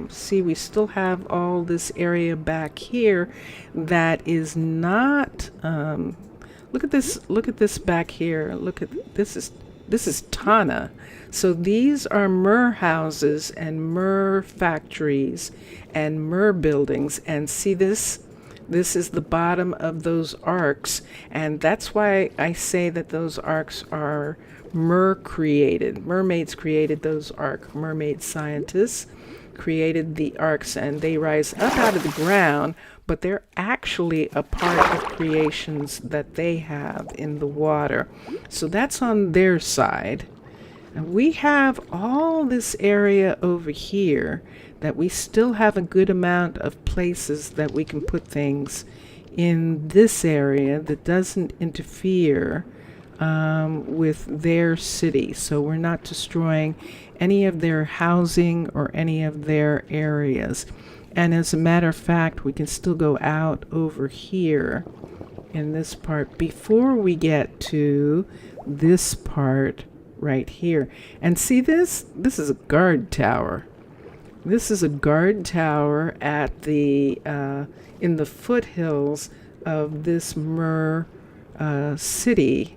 See, we still have all this area back here that is not, look at this back here. This is Tana. So these are Mer houses and Mer factories and Mer buildings. And see this is the bottom of those arcs. And that's why I say that those arcs are Mer created. Mermaids created those arcs. Mermaid scientists created the arcs, and they rise up out of the ground, but they're actually a part of creations that they have in the water. So that's on their side. And we have all this area over here that we still have a good amount of places that we can put things in this area that doesn't interfere with their city. So we're not destroying any of their housing or any of their areas. And as a matter of fact, we can still go out over here in this part before we get to this part right here. And see this? This is a guard tower. This is a guard tower at the in the foothills of this Mer city,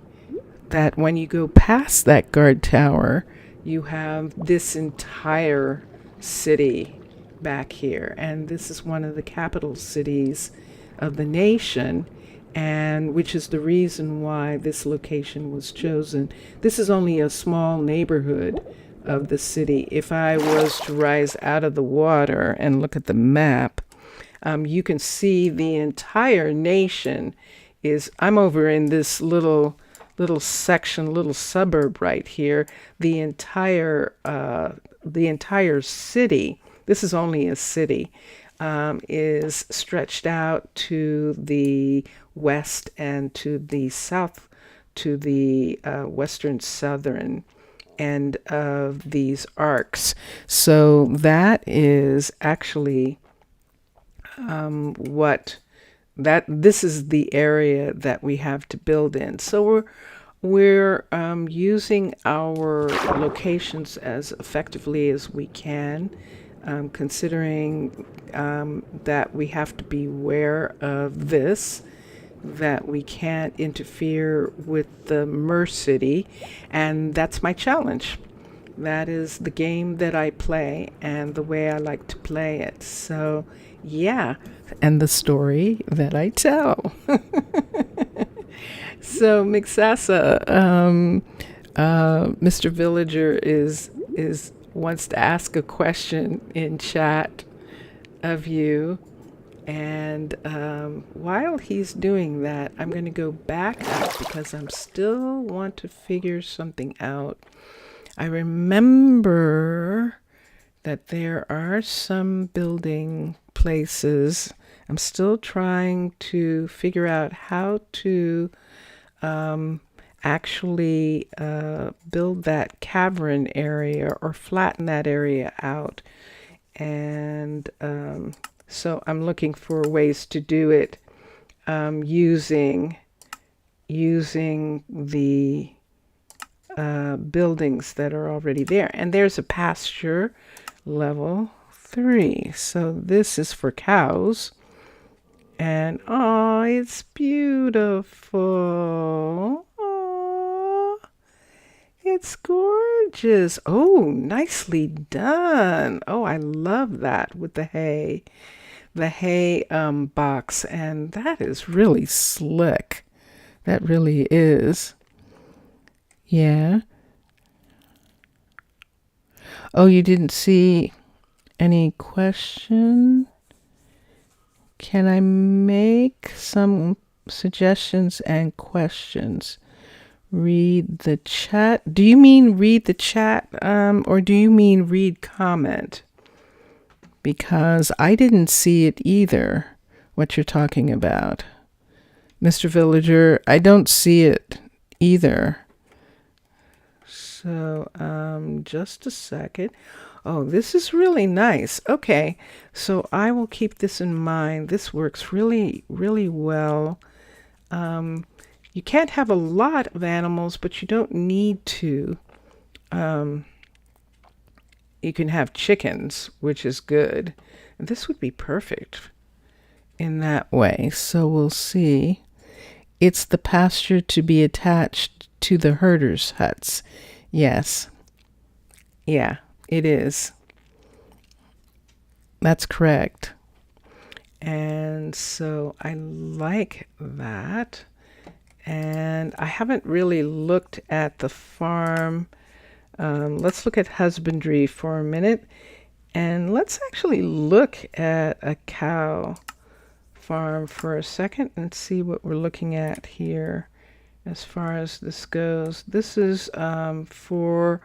that when you go past that guard tower, you have this entire city back here. And this is one of the capital cities of the nation, and which is the reason why this location was chosen. This is only a small neighborhood of the city. If I was to rise out of the water and look at the map, you can see the entire nation is, I'm over in this little section, little suburb right here. The entire city, this is only a city, is stretched out to the west and to the south to the western southern end of these arcs. So that is actually this is the area that we have to build in. So we're using our locations as effectively as we can, considering that we have to be aware of this, that we can't interfere with the Mer-City, and that's my challenge. That is the game that I play and the way I like to play it. So, yeah, and the story that I tell. So, McSassa, Mr. Villager is wants to ask a question in chat of you. And while he's doing that, I'm going to go back up because I'm still want to figure something out. I remember that there are some building places. I'm still trying to figure out how to actually build that cavern area or flatten that area out. And so I'm looking for ways to do it using the buildings that are already there. And there's a pasture level 3. So this is for cows. And oh, it's beautiful. Oh, it's gorgeous. Oh, nicely done. Oh, I love that with the hay box. And that is really slick. That really is. Yeah. Oh, you didn't see any question? Can I make some suggestions and questions? Read the chat. Do you mean read the chat, or do you mean read comment? Because I didn't see it either, what you're talking about. Mr. Villager, I don't see it either. So, just a second. Oh, this is really nice. Okay, so I will keep this in mind. This works really, really well. You can't have a lot of animals, but you don't need to. You can have chickens, which is good. This would be perfect in that way. So we'll see. It's the pasture to be attached to the herders' huts. Yes. Yeah, it is. That's correct. And so I like that. And I haven't really looked at the farm. Let's look at husbandry for a minute. And let's actually look at a cow farm for a second and see what we're looking at here as far as this goes. This is for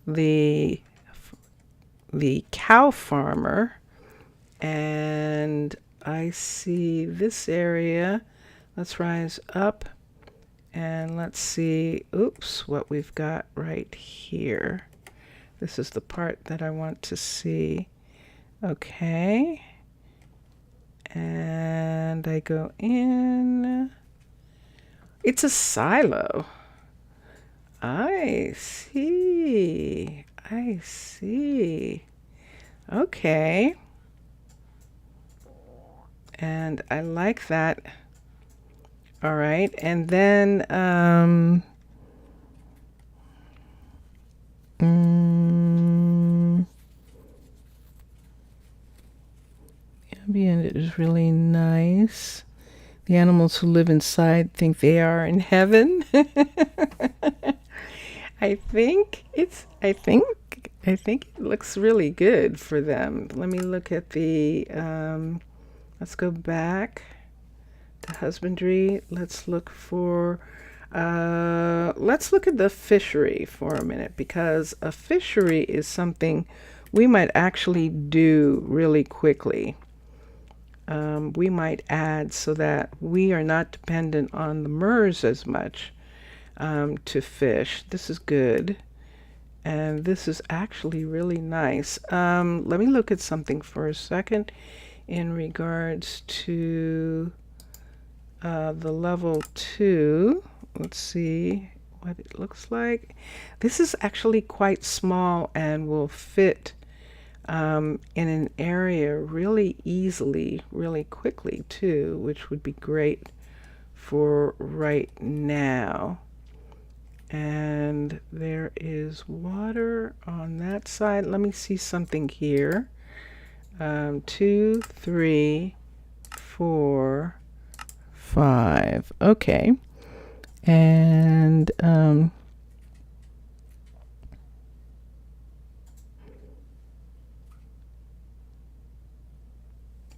the cow farmer. And I see this area. Let's rise up and let's see, oops, what we've got right here. This is the part that I want to see. Okay. And I go in. It's a silo. I see. I see. Okay. And I like that. All right. And then ambient is really nice. The animals who live inside think they are in heaven. I think it looks really good for them. Let me look at the let's go back to husbandry. Let's look at the fishery for a minute, because a fishery is something we might actually do really quickly. we might add so that we are not dependent on the MERS as much to fish. This is good. And this is actually really nice. Let me look at something for a second in regards to the level 2. Let's see what it looks like. This is actually quite small and will fit in an area really easily, really quickly too, which would be great for right now. And there is water on that side. Let me see something here. 2, 3, 4, 5. Okay. And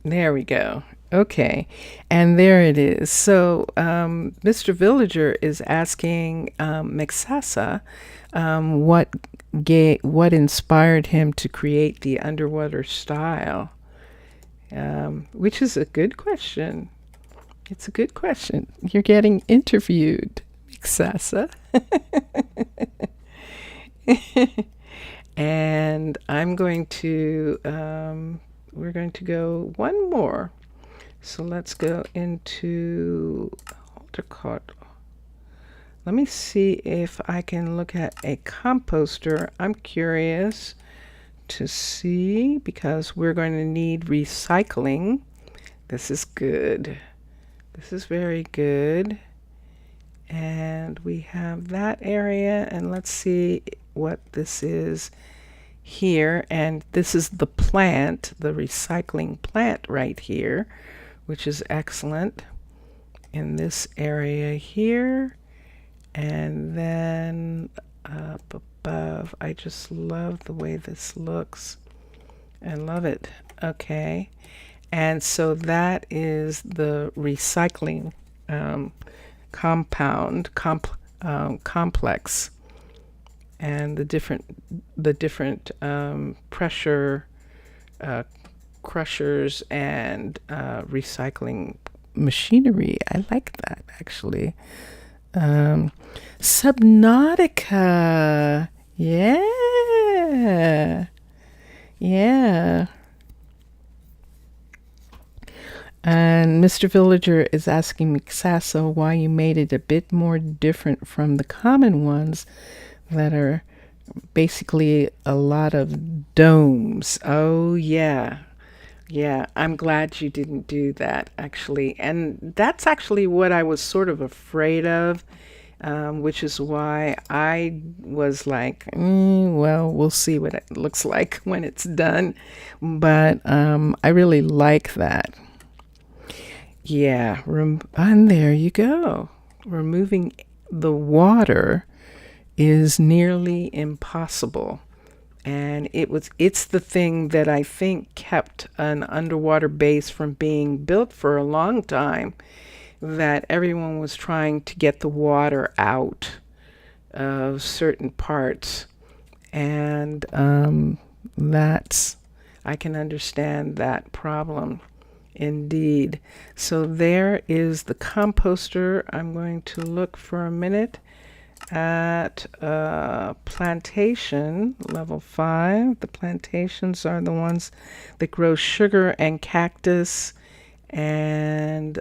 there we go. Okay, and there it is. So Mr. Villager is asking McSassa what inspired him to create the underwater style, which is a good question. It's a good question. You're getting interviewed, McSassa. And I'm going to, we're going to go one more. So let's go into horticulture. Let me see if I can look at a composter. I'm curious to see because we're going to need recycling. This is good. This is very good. And we have that area, and let's see what this is here. And this is the plant, the recycling plant right here, which is excellent in this area here. And then up above, I just love the way this looks. I love it. Okay. And so that is the recycling complex, and the different pressure crushers and recycling machinery. I like that actually. Subnautica. Yeah. Yeah. And Mr. Villager is asking McSassa why you made it a bit more different from the common ones that are basically a lot of domes. Oh, yeah. Yeah, I'm glad you didn't do that, actually. And that's actually what I was sort of afraid of, which is why I was like, well, we'll see what it looks like when it's done. But I really like that. Yeah, and there you go. Removing the water is nearly impossible. And it's the thing that I think kept an underwater base from being built for a long time, that everyone was trying to get the water out of certain parts. And I can understand that problem. Indeed. So there is the composter. I'm going to look for a minute at plantation level 5. The plantations are the ones that grow sugar and cactus, and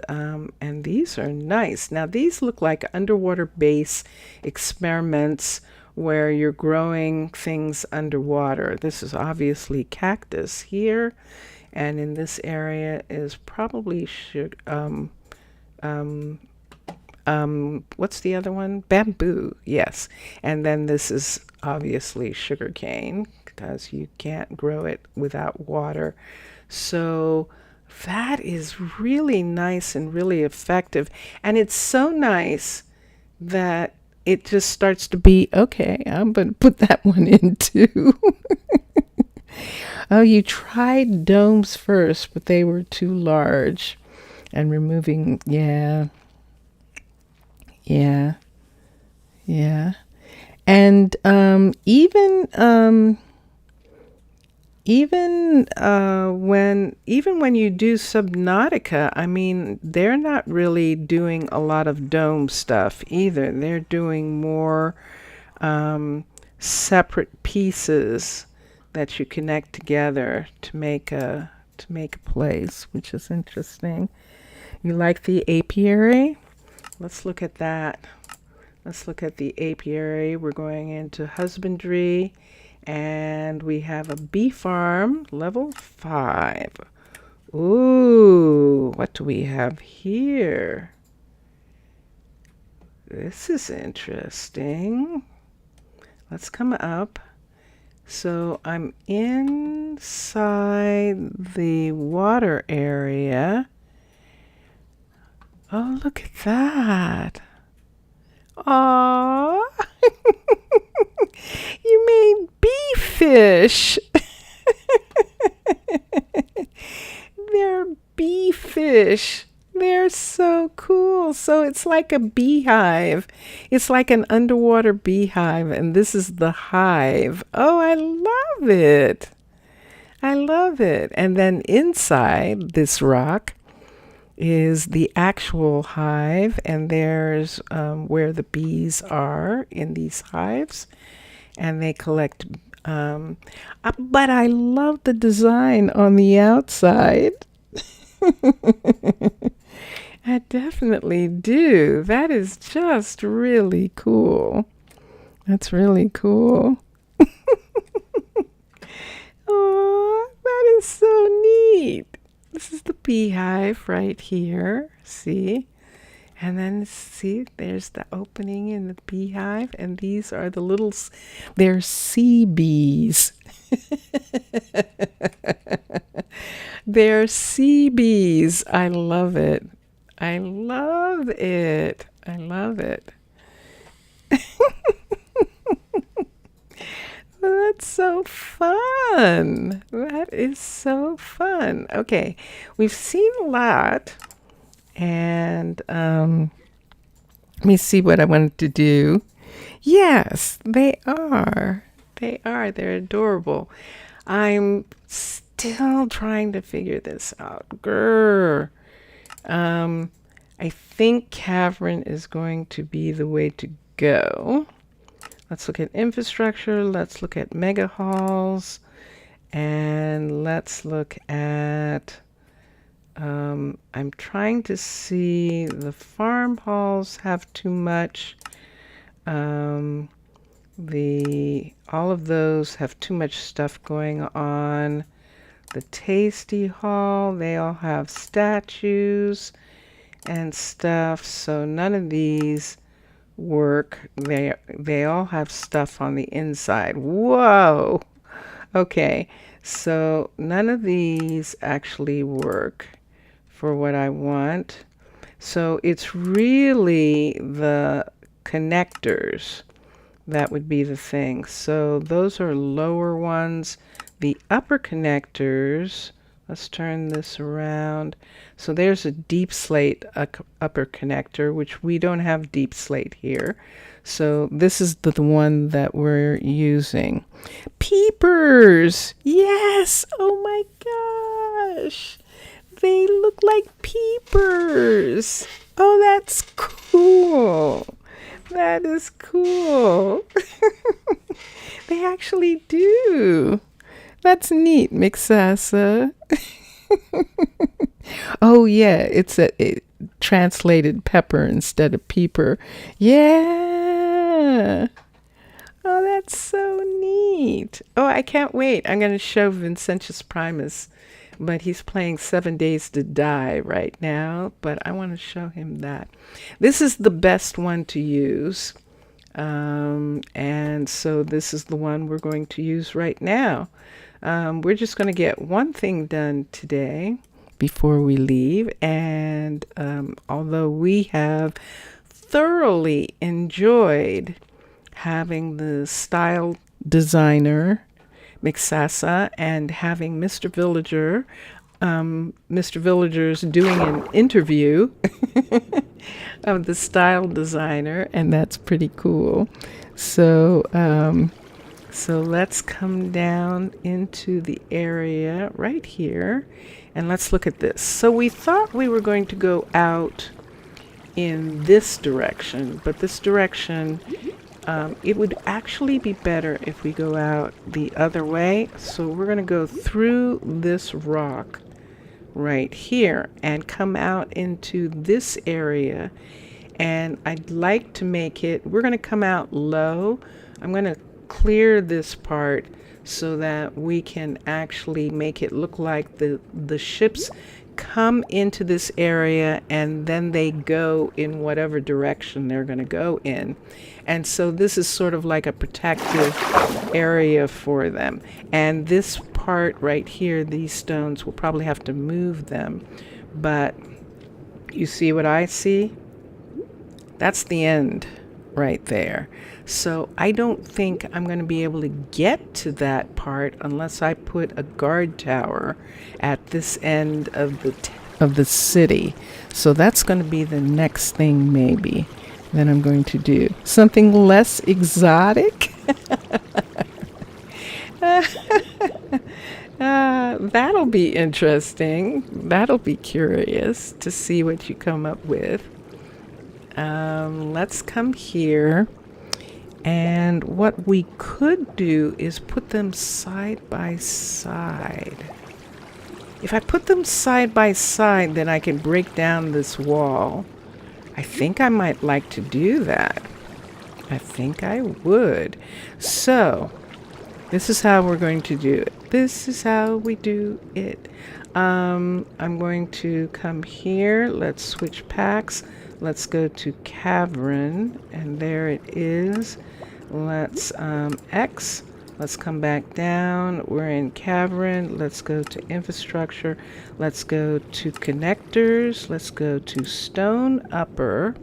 these are nice. Now these look like underwater base experiments where you're growing things underwater. This is obviously cactus here. And in this area is probably what's the other one? Bamboo, yes. And then this is obviously sugarcane because you can't grow it without water. So that is really nice and really effective. And it's so nice that it just starts to be, okay, I'm going to put that one in too. Oh, you tried domes first, but they were too large. And removing, yeah. And even Even when you do Subnautica, I mean, they're not really doing a lot of dome stuff either. They're doing more separate pieces that you connect together to make a place, which is interesting. You like the apiary? Let's look at that. Let's look at the apiary. We're going into husbandry, and we have a bee farm, level 5. Ooh, what do we have here? This is interesting. Let's come up. So I'm inside the water area. Oh, look at that. Aww. You made bee fish. They're bee fish. They're so cool. So it's like a beehive. It's like an underwater beehive, and this is the hive. Oh, I love it. I love it. And then inside this rock is the actual hive, and there's where the bees are in these hives, and they collect. But I love the design on the outside. I definitely do. That is just really cool. That's really cool. Oh, that is so neat. This is the beehive right here. See? And then see, there's the opening in the beehive, and these are the little, they're sea bees. They're sea bees. I love it. I love it. I love it. That's so fun. That is so fun. Okay, we've seen a lot, and let me see what I wanted to do. Yes, they are. They are. They're adorable. I'm still trying to figure this out. Grr. I think Cavern is going to be the way to go. Let's look at infrastructure. Let's look at mega halls. And let's look at, I'm trying to see, the farm halls have too much. All of those have too much stuff going on. The Tasty Hall, they all have statues and stuff, so none of these work. They all have stuff on the inside. Whoa. Okay, so none of these actually work for what I want. So it's really the connectors that would be the thing. So those are lower ones. The upper connectors, let's turn this around. So there's a deep slate upper connector, which we don't have deep slate here. So this is the one that we're using. Peepers! Yes! Oh my gosh! They look like peepers! Oh, that's cool! That is cool! They actually do! That's neat, McSassa. Oh yeah, it's it translated pepper instead of peeper. Yeah. Oh, that's so neat. Oh, I can't wait. I'm going to show Vincentius Primus, but he's playing 7 Days to Die right now, but I want to show him that. This is the best one to use. And so this is the one we're going to use right now. We're just going to get one thing done today before we leave. And although we have thoroughly enjoyed having the style designer, McSassa, and having Mr. Villager's doing an interview of the style designer, and that's pretty cool. So So let's come down into the area right here and let's look at this. So we thought we were going to go out in this direction, but this direction, it would actually be better if we go out the other way. So we're going to go through this rock right here and come out into this area. And I'd like to make it, we're going to come out low. I'm going to clear this part so that we can actually make it look like the ships come into this area and then they go in whatever direction they're going to go in. And so this is sort of like a protective area for them. And this part right here, these stones, we'll probably have to move them. But you see what I see? That's the end right there. So I don't think I'm going to be able to get to that part unless I put a guard tower at this end of the city. So that's going to be the next thing maybe that I'm going to do. Something less exotic. That'll be interesting. That'll be curious to see what you come up with. Let's come here. And what we could do is put them side by side. If I put them side by side, then I can break down this wall. I think I might like to do that. I think I would. So, this is how we're going to do it. This is how we do it. I'm going to come here. Let's switch packs. Let's go to Cavern, and there it is. Let's X. Let's come back down. We're in Cavern. Let's go to infrastructure. Let's go to connectors. Let's go to stone upper.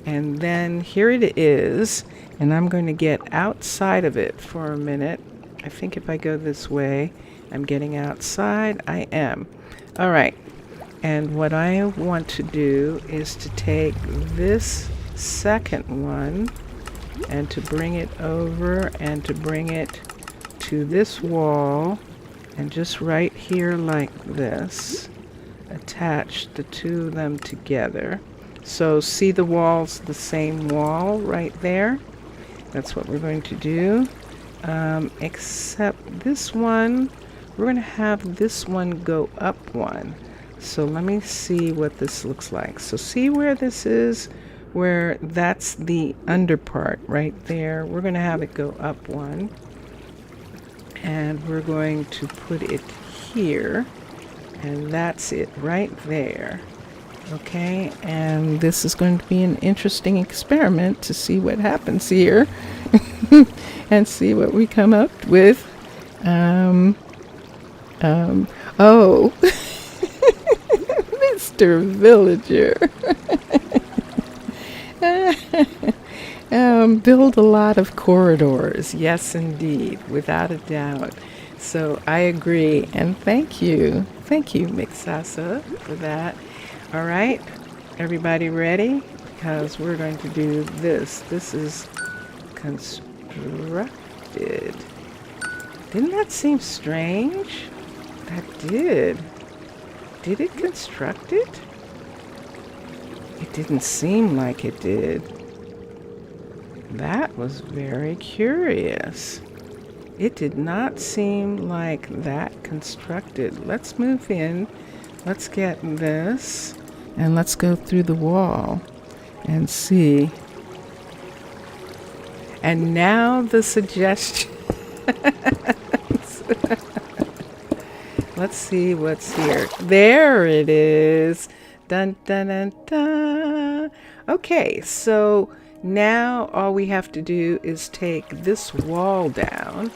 And then here it is. And I'm going to get outside of it for a minute. I think if I go this way, I'm getting outside. I am. All right. And what I want to do is to take this second one and to bring it over and to bring it to this wall and just right here like this, attach the two of them together. So see the wall's the same wall right there? That's what we're going to do. Except this one, we're going to have this one go up one. So let me see what this looks like. So see where this is, where that's the under part right there. We're going to have it go up one. And we're going to put it here. And that's it right there. Okay, and this is going to be an interesting experiment to see what happens here. And see what we come up with. Oh. Mr. Villager. Build a lot of corridors. Yes, indeed, without a doubt. So I agree, and thank you. Thank you, McSassa, for that. All right, everybody ready? Because we're going to do this. This is constructed. Didn't that seem strange? That did. Did it construct it? It didn't seem like it did. That was very curious. It did not seem like that constructed. Let's move in. Let's get this. And let's go through the wall and see. And now the suggestion. Let's see what's here. There it is. Dun, dun, dun, dun. Okay, so now all we have to do is take this wall down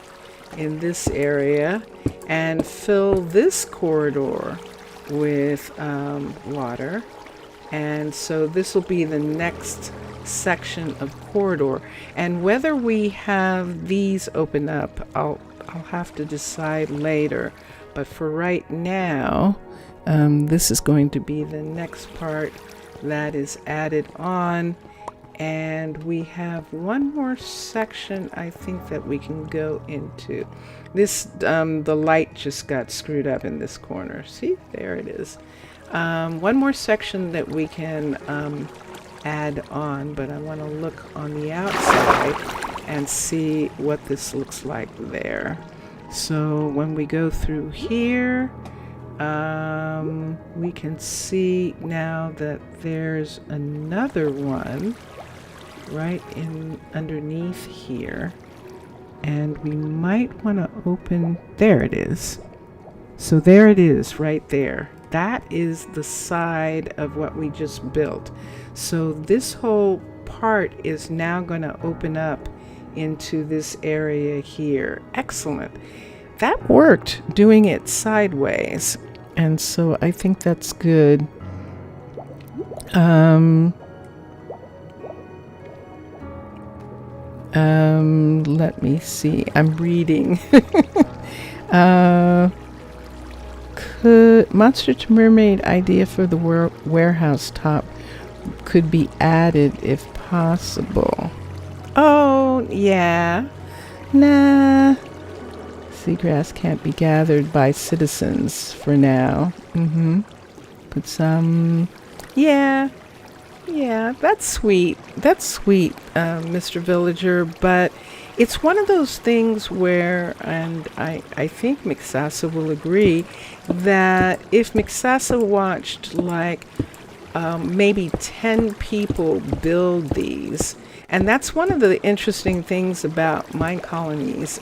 in this area and fill this corridor with water. And so this will be the next section of corridor. And whether we have these open up, I'll have to decide later. But for right now, this is going to be the next part that is added on. And we have one more section, I think, that we can go into. This, the light just got screwed up in this corner. See, there it is. One more section that we can add on, but I want to look on the outside and see what this looks like there. So when we go through here, we can see now that there's another one right in underneath here, and we might want to open. There it is. So there it is right there. That is the side of what we just built. So this whole part is now going to open up into this area here. Excellent. That worked, doing it sideways. And so I think that's good. Let me see. I'm reading. Could Monster to Mermaid idea for the warehouse top could be added if possible? Oh, yeah. Nah. Seagrass can't be gathered by citizens for now. Put some... Yeah, that's sweet. That's sweet, Mr. Villager, but it's one of those things where, and I think McSassa will agree, that if McSassa watched like maybe 10 people build these, and that's one of the interesting things about Minecolonies,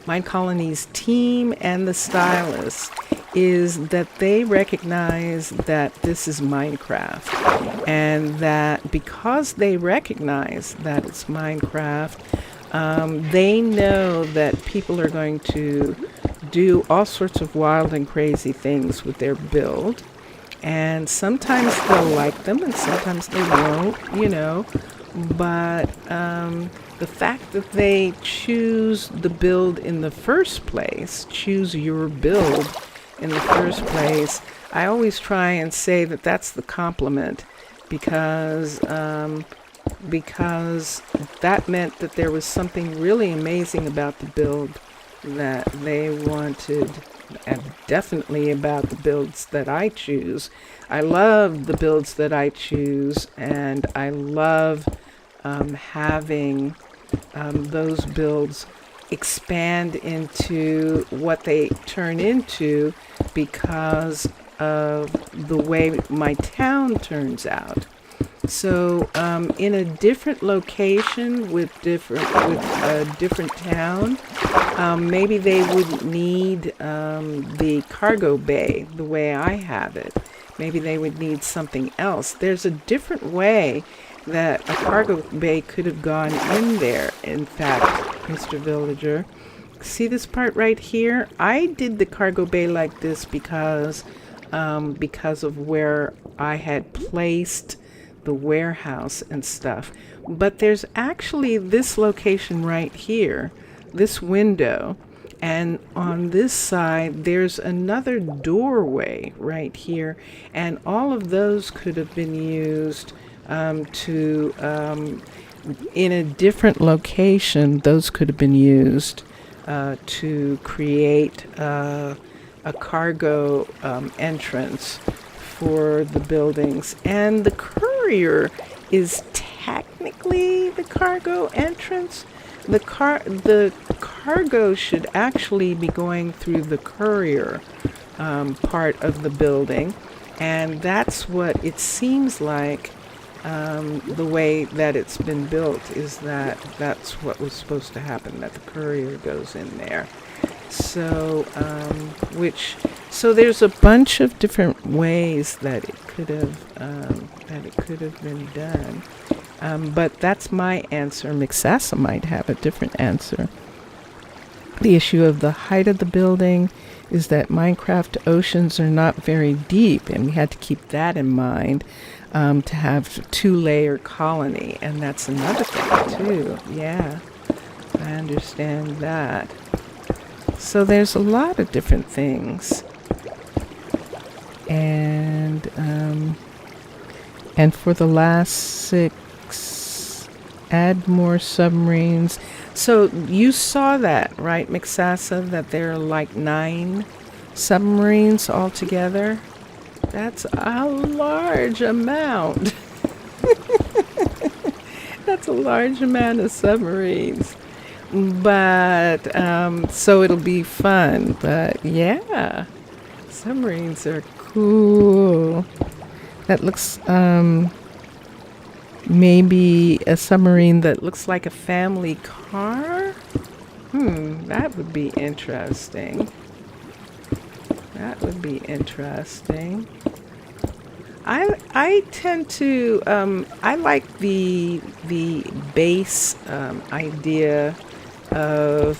Minecolonies team and the stylists, is that they recognize that this is Minecraft, and that because they recognize that it's Minecraft, they know that people are going to do all sorts of wild and crazy things with their build, and sometimes they'll like them and sometimes they won't, you know, but the fact that they choose the build in the first place, choose your build in the first place, I always try and say that that's the compliment, because that meant that there was something really amazing about the build that they wanted, and definitely about the builds that I choose. I love the builds that I choose, and I love having those builds expand into what they turn into because of the way my town turns out. So in a different location with a different town, maybe they wouldn't need the cargo bay the way I have it. Maybe they would need something else. There's a different way that a cargo bay could have gone in there. In fact, Mr. Villager, see this part right here? I did the cargo bay like this because of where I had placed the warehouse and stuff. But there's actually this location right here, this window, and on this side there's another doorway right here, and all of those could have been used in a different location. Those could have been used to create a cargo entrance for the buildings. And the courier is technically the cargo entrance. The cargo should actually be going through the courier part of the building, and that's what it seems like. The way that it's been built is that's what was supposed to happen, that the courier goes in there. So, so there's a bunch of different ways that it could have been done. But that's my answer. McSassa might have a different answer. The issue of the height of the building is that Minecraft oceans are not very deep, and we had to keep that in mind. To have a 2-layer colony, and that's another thing too. Yeah, I understand that. So there's a lot of different things, and for the last 6 add more submarines. So you saw that, right, McSassa, that there are like 9 submarines altogether? That's a large amount. That's a large amount of submarines. But, so it'll be fun. But yeah, submarines are cool. That looks, maybe a submarine that looks like a family car? That would be interesting. That would be interesting. I tend to I like the base idea of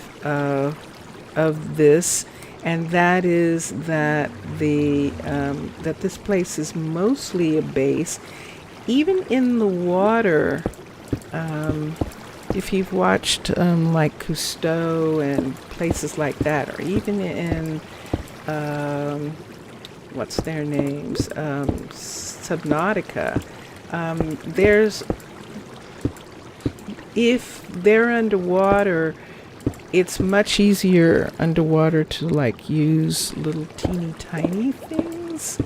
this, and that is that that this place is mostly a base, even in the water. If you've watched like Cousteau and places like that, or even in what's their names? Subnautica. There's, if they're underwater, it's much easier underwater to like use little teeny tiny things,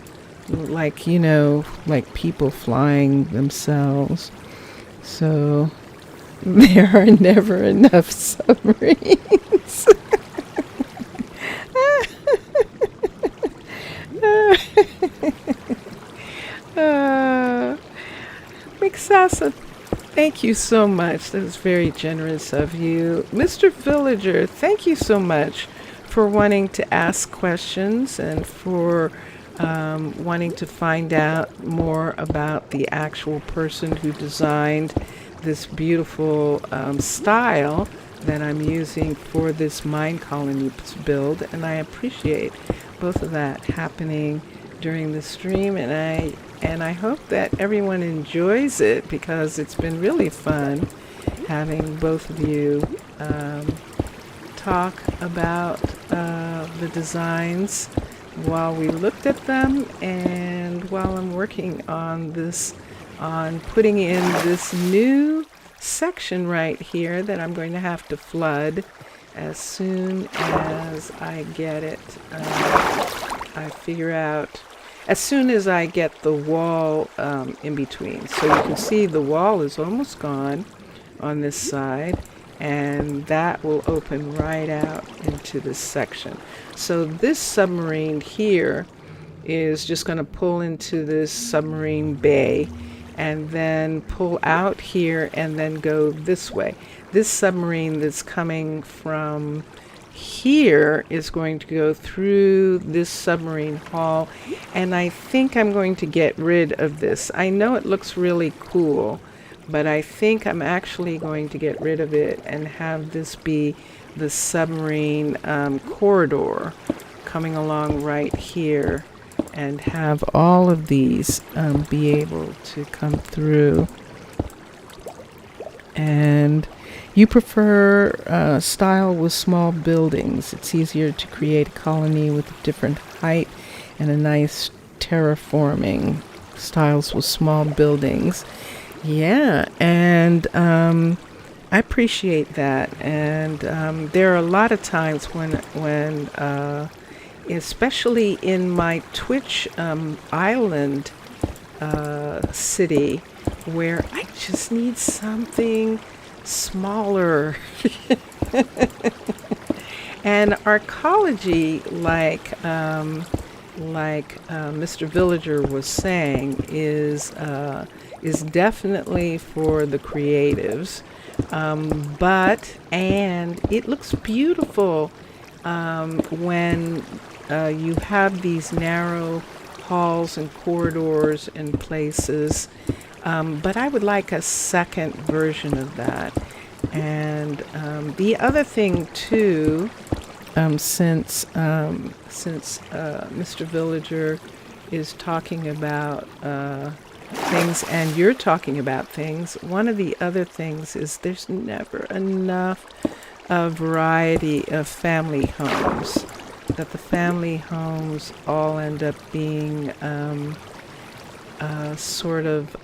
like, you know, like people flying themselves. So there are never enough submarines. McSassa, thank you so much. That was very generous of you. Mr. Villager, thank you so much for wanting to ask questions and for wanting to find out more about the actual person who designed this beautiful style that I'm using for this Minecolonies build. And I appreciate both of that happening during the stream, and I hope that everyone enjoys it, because it's been really fun having both of you talk about the designs while we looked at them, and while I'm working on this, on putting in this new section right here that I'm going to have to flood as soon as I get it. I figure out as soon as I get the wall in between. So you can see the wall is almost gone on this side, and that will open right out into this section. So this submarine here is just going to pull into this submarine bay and then pull out here and then go this way. This submarine that's coming from here is going to go through this submarine hall, and I think I'm going to get rid of this. I know it looks really cool, but I think I'm actually going to get rid of it and have this be the submarine corridor coming along right here, and have all of these be able to come through. And you prefer style with small buildings. It's easier to create a colony with a different height and a nice terraforming styles with small buildings. Yeah, and I appreciate that. And there are a lot of times when especially in my Twitch island city, where I just need something smaller. And arcology, like Mr. Villager was saying, is definitely for the creatives, and it looks beautiful when you have these narrow halls and corridors and places. But I would like a second version of that. And the other thing too, since Mr. Villager is talking about things and you're talking about things, one of the other things is there's never enough variety of family homes. That the family homes all end up being sort of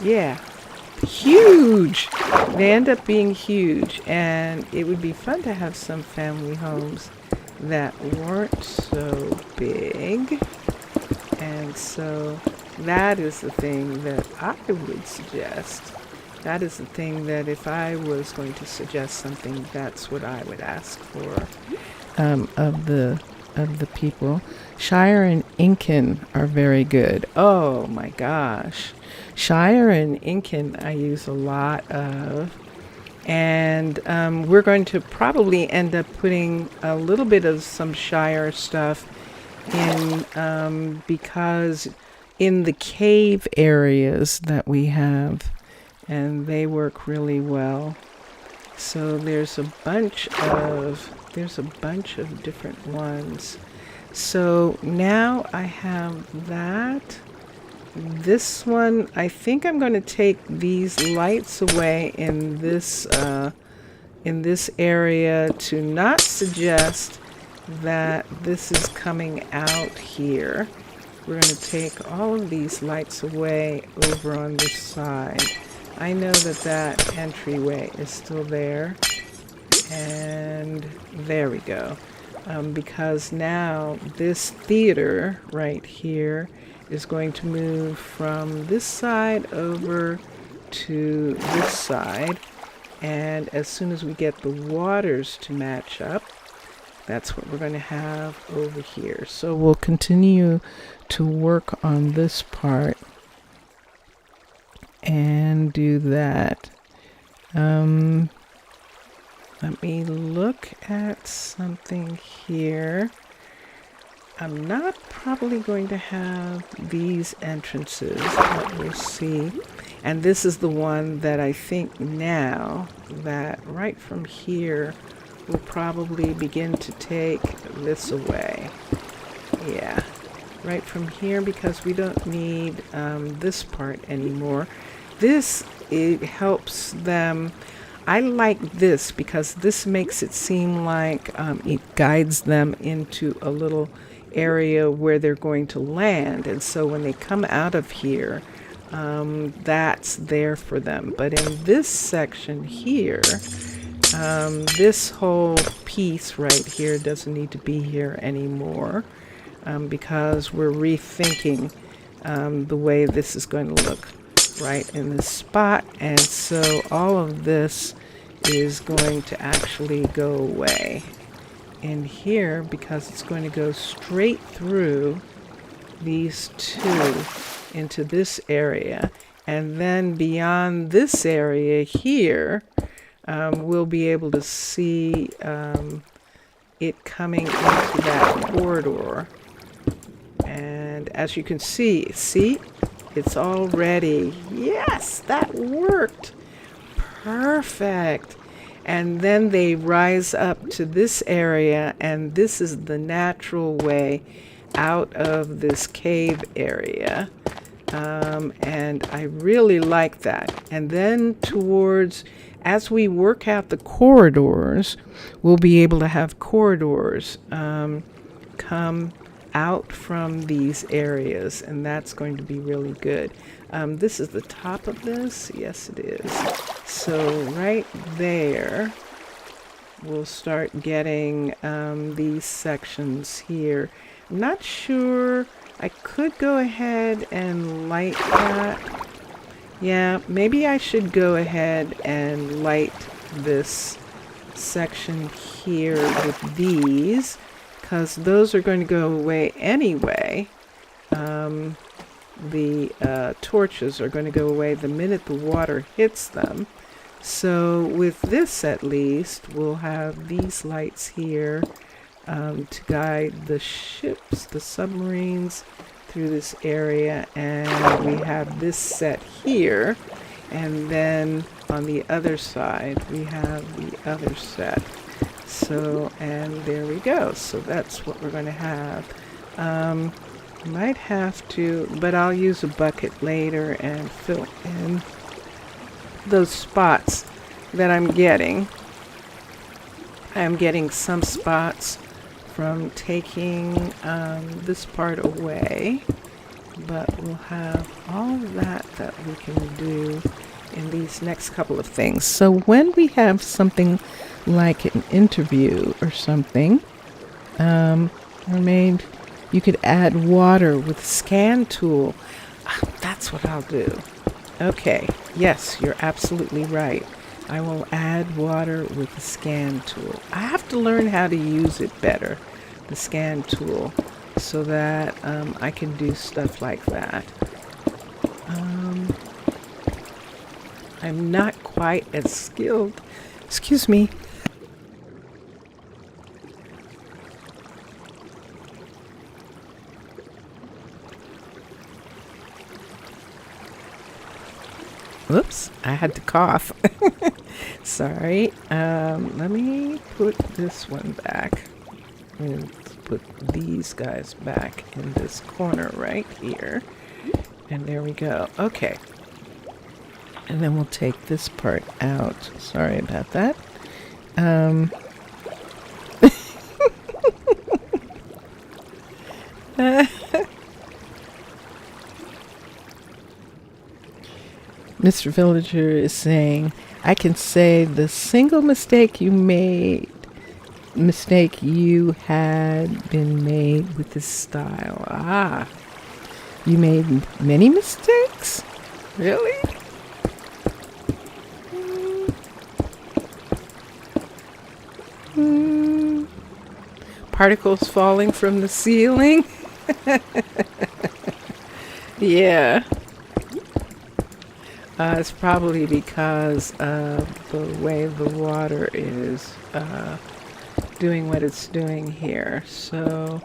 Yeah, huge. They end up being huge, and it would be fun to have some family homes that weren't so big. And so that is the thing that I would suggest. That is the thing that if I was going to suggest something, that's what I would ask for of the people. Shire and Incan are very good. Oh my gosh. Shire and Incan I use a lot of. And we're going to probably end up putting a little bit of some Shire stuff in because in the cave areas that we have, and they work really well. So there's a bunch of different ones. So now I have that. This one, I think I'm going to take these lights away in this area to not suggest that this is coming out here. We're going to take all of these lights away over on this side. I know that entryway is still there. And there we go. Because now this theater right here is going to move from this side over to this side. And as soon as we get the waters to match up, that's what we're going to have over here. So we'll continue to work on this part and do that. Let me look at something here. I'm not probably going to have these entrances, but we'll see. And this is the one that I think now that right from here we'll probably begin to take this away. Yeah, right from here, because we don't need this part anymore. This, it helps them. I like this because this makes it seem like it guides them into a little area where they're going to land. And so when they come out of here, that's there for them. But in this section here, this whole piece right here doesn't need to be here anymore because we're rethinking the way this is going to look right in this spot. And so all of this is going to actually go away in here because it's going to go straight through these two into this area. And then beyond this area here, we'll be able to see it coming into that corridor. And as you can see, it's already, yes, that worked. Perfect. And then they rise up to this area, and this is the natural way out of this cave area. And I really like that. And then towards, as we work out the corridors, we'll be able to have corridors come out from these areas, and that's going to be really good. This is the top of this. Yes, it is. So right there, we'll start getting these sections here. I'm not sure. I could go ahead and light that. Yeah, maybe I should go ahead and light this section here with these, because those are going to go away anyway. The torches are going to go away the minute the water hits them. So with this at least, we'll have these lights here to guide the ships, the submarines, through this area. And we have this set here. And then on the other side, we have the other set. So, and there we go. So that's what we're going to have. Might have to, but I'll use a bucket later and fill in those spots that I'm getting. I'm getting some spots from taking this part away, but we'll have all of that we can do in these next couple of things. So when we have something like an interview or something, Mermaid, you could add water with scan tool. That's what I'll do. Okay, yes, you're absolutely right. I will add water with the scan tool. I have to learn how to use it better, the scan tool, so that I can do stuff like that. I'm not quite as skilled. Excuse me. Whoops, I had to cough. Sorry. Let me put this one back. And put these guys back in this corner right here. And there we go. Okay. And then we'll take this part out. Sorry about that. Mr. Villager is saying, I can say the single mistake you had been made with this style. Ah, you made many mistakes? Really? Particles falling from the ceiling? Yeah. It's probably because of the way the water is doing what it's doing here. So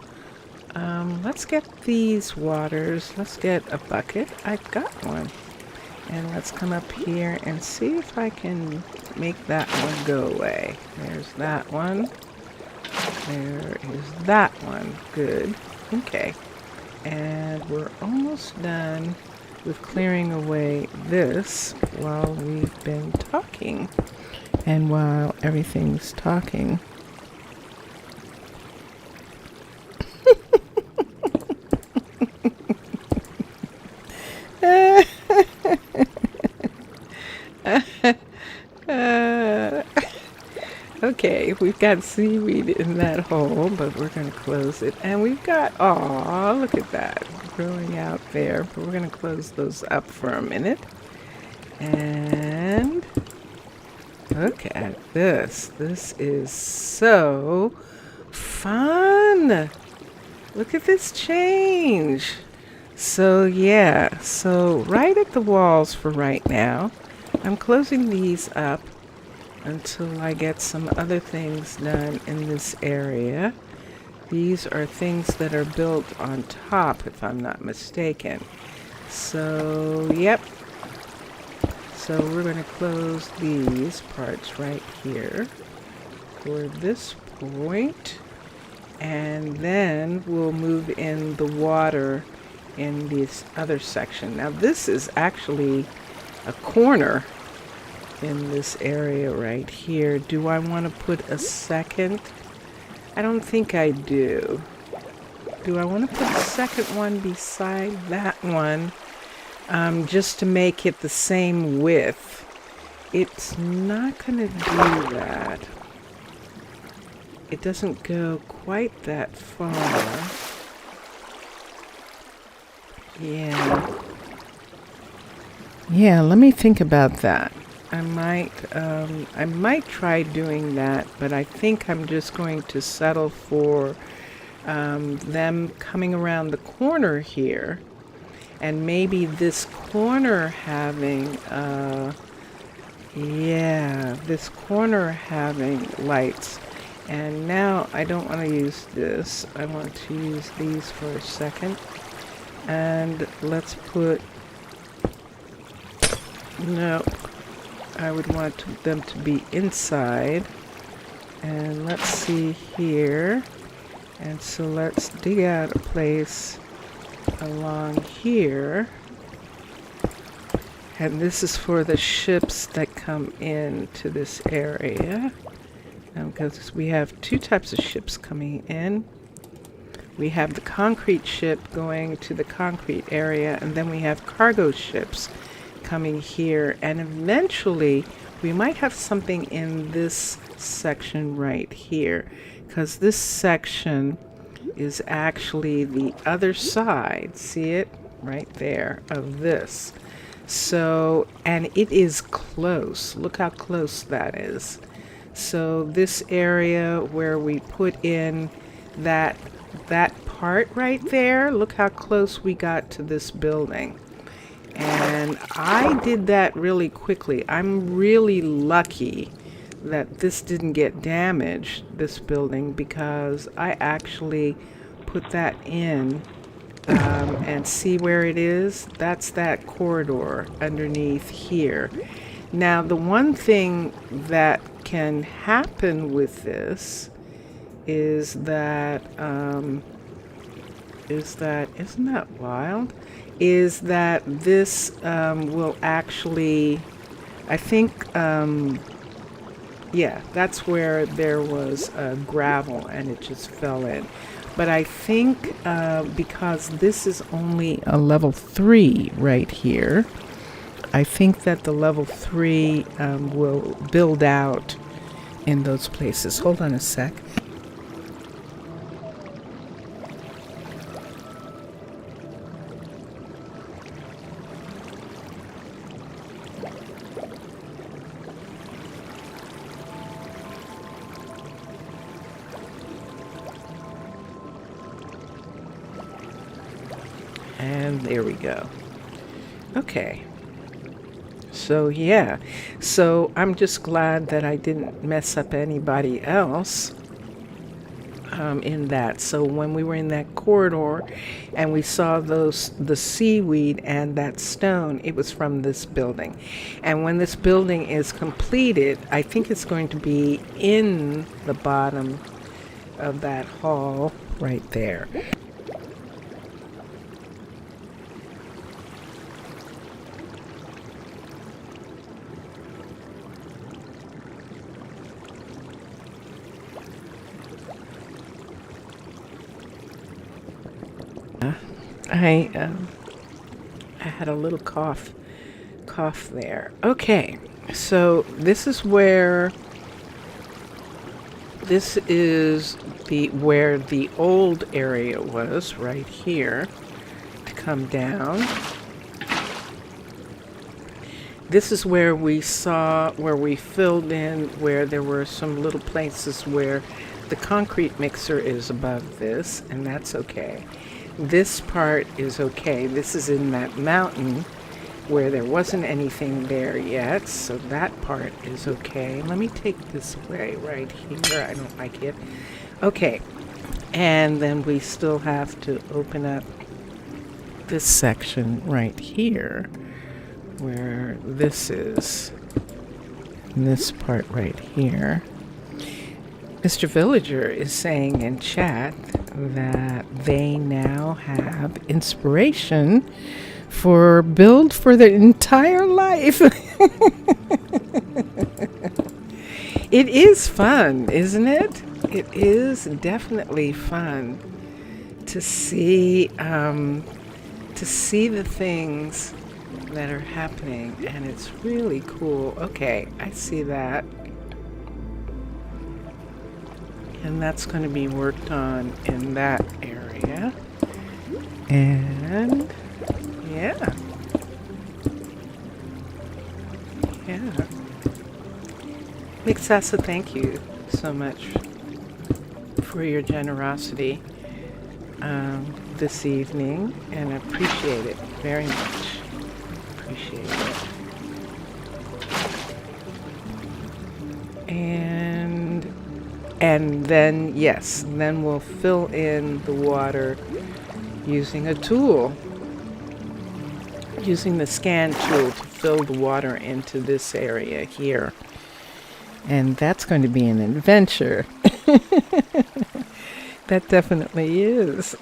let's get these waters. Let's get a bucket. I've got one. And let's come up here and see if I can make that one go away. There's that one. There is that one. Good. Okay. And we're almost done with clearing away this while we've been talking and while everything's talking. Okay, we've got seaweed in that hole, but we're going to close it. And we've got, aw, look at that growing out there. But we're going to close those up for a minute. And look at this. This is so fun. Look at this change. So yeah, so right at the walls for right now. I'm closing these up until I get some other things done in this area. These are things that are built on top, if I'm not mistaken. So, yep. So we're going to close these parts right here for this point. And then we'll move in the water in this other section. Now this is actually a corner in this area right here. Do I want to put a second? I don't think I do. Do I want to put a second one beside that one? Just to make it the same width. It's not going to do that. It doesn't go quite that far. Yeah. Yeah, let me think about that. I might try doing that, but I think I'm just going to settle for them coming around the corner here, and maybe this corner having, this corner having lights. And now I don't want to use this. I want to use these for a second. And let's put, no. I would want them to be inside. And let's see here. And so let's dig out a place along here. And this is for the ships that come into this area. because we have two types of ships coming in. We have the concrete ship going to the concrete area, and then we have cargo ships coming here, and eventually we might have something in this section right here, because this section is actually the other side, see it right there, of this. So, and it is close, look how close that is. So this area where we put in that part right there, look how close we got to this building. And I did that really quickly. I'm really lucky that this didn't get damaged, this building, because I actually put that in and see where it is. That's that corridor underneath here. Now, the one thing that can happen with this is that, isn't that wild? Is that this will actually, I think, yeah, that's where there was gravel and it just fell in. But I think because this is only a level 3 right here, I think that the level 3 will build out in those places. Hold on a sec. And there we go. Okay. So yeah, so I'm just glad that I didn't mess up anybody else in that. So when we were in that corridor and we saw the seaweed and that stone, it was from this building. And when this building is completed, I think it's going to be in the bottom of that hall right there. I had a little cough there. Okay, so this is where the old area was, right here, to come down. This is where we filled in, where there were some little places where the concrete mixer is above this, and that's okay. This part is okay. This is in that mountain where there wasn't anything there yet, so that part is okay. Let me take this way right here. I don't like it. Okay, and then we still have to open up this section right here where this is, and this part right here. Mr. Villager is saying in chat that they now have inspiration for build for their entire life. It is fun, isn't it? It is definitely fun to see the things that are happening, and it's really cool. Okay, I see that. And that's going to be worked on in that area. And yeah. McSassa, thank you so much for your generosity this evening, and I appreciate it very much. Appreciate it. And then, yes, then we'll fill in the water using a tool, using the scan tool to fill the water into this area here. And that's going to be an adventure. That definitely is.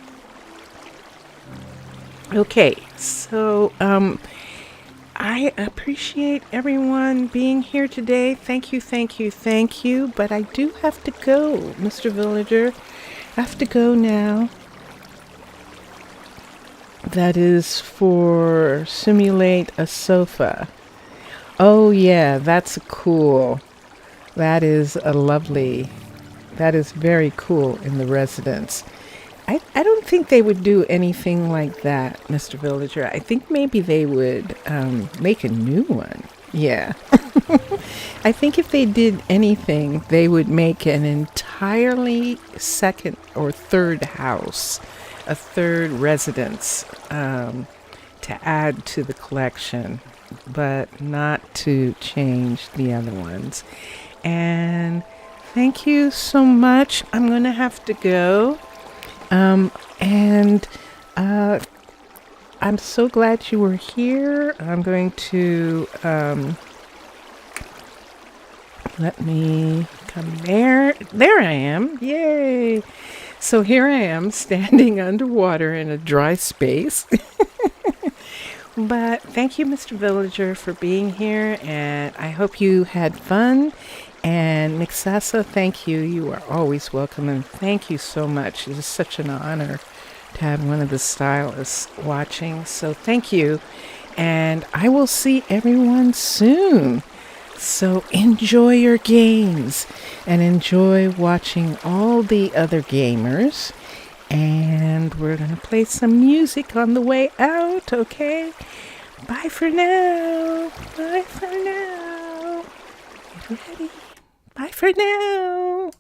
Okay, so I appreciate everyone being here today. Thank you, thank you, thank you. But I do have to go, Mr. Villager. I have to go now. That is for simulate a sofa. Oh, yeah, that's cool. That is a lovely, that is very cool in the residence. I don't think they would do anything like that, Mr. Villager. I think maybe they would make a new one. Yeah. I think if they did anything, they would make an entirely second or third house, a third residence to add to the collection, but not to change the other ones. And thank you so much. I'm going to have to go. And I'm so glad you were here. I'm going to let me come there. There I am. Yay. So here I am standing underwater in a dry space. But thank you, Mr. Villager, for being here, and I hope you had fun. And McSassa, thank you. You are always welcome, and thank you so much. It is such an honor to have one of the stylists watching. So thank you, and I will see everyone soon. So enjoy your games and enjoy watching all the other gamers. And we're going to play some music on the way out, okay? Bye for now. Bye for now. Get ready. Bye for now.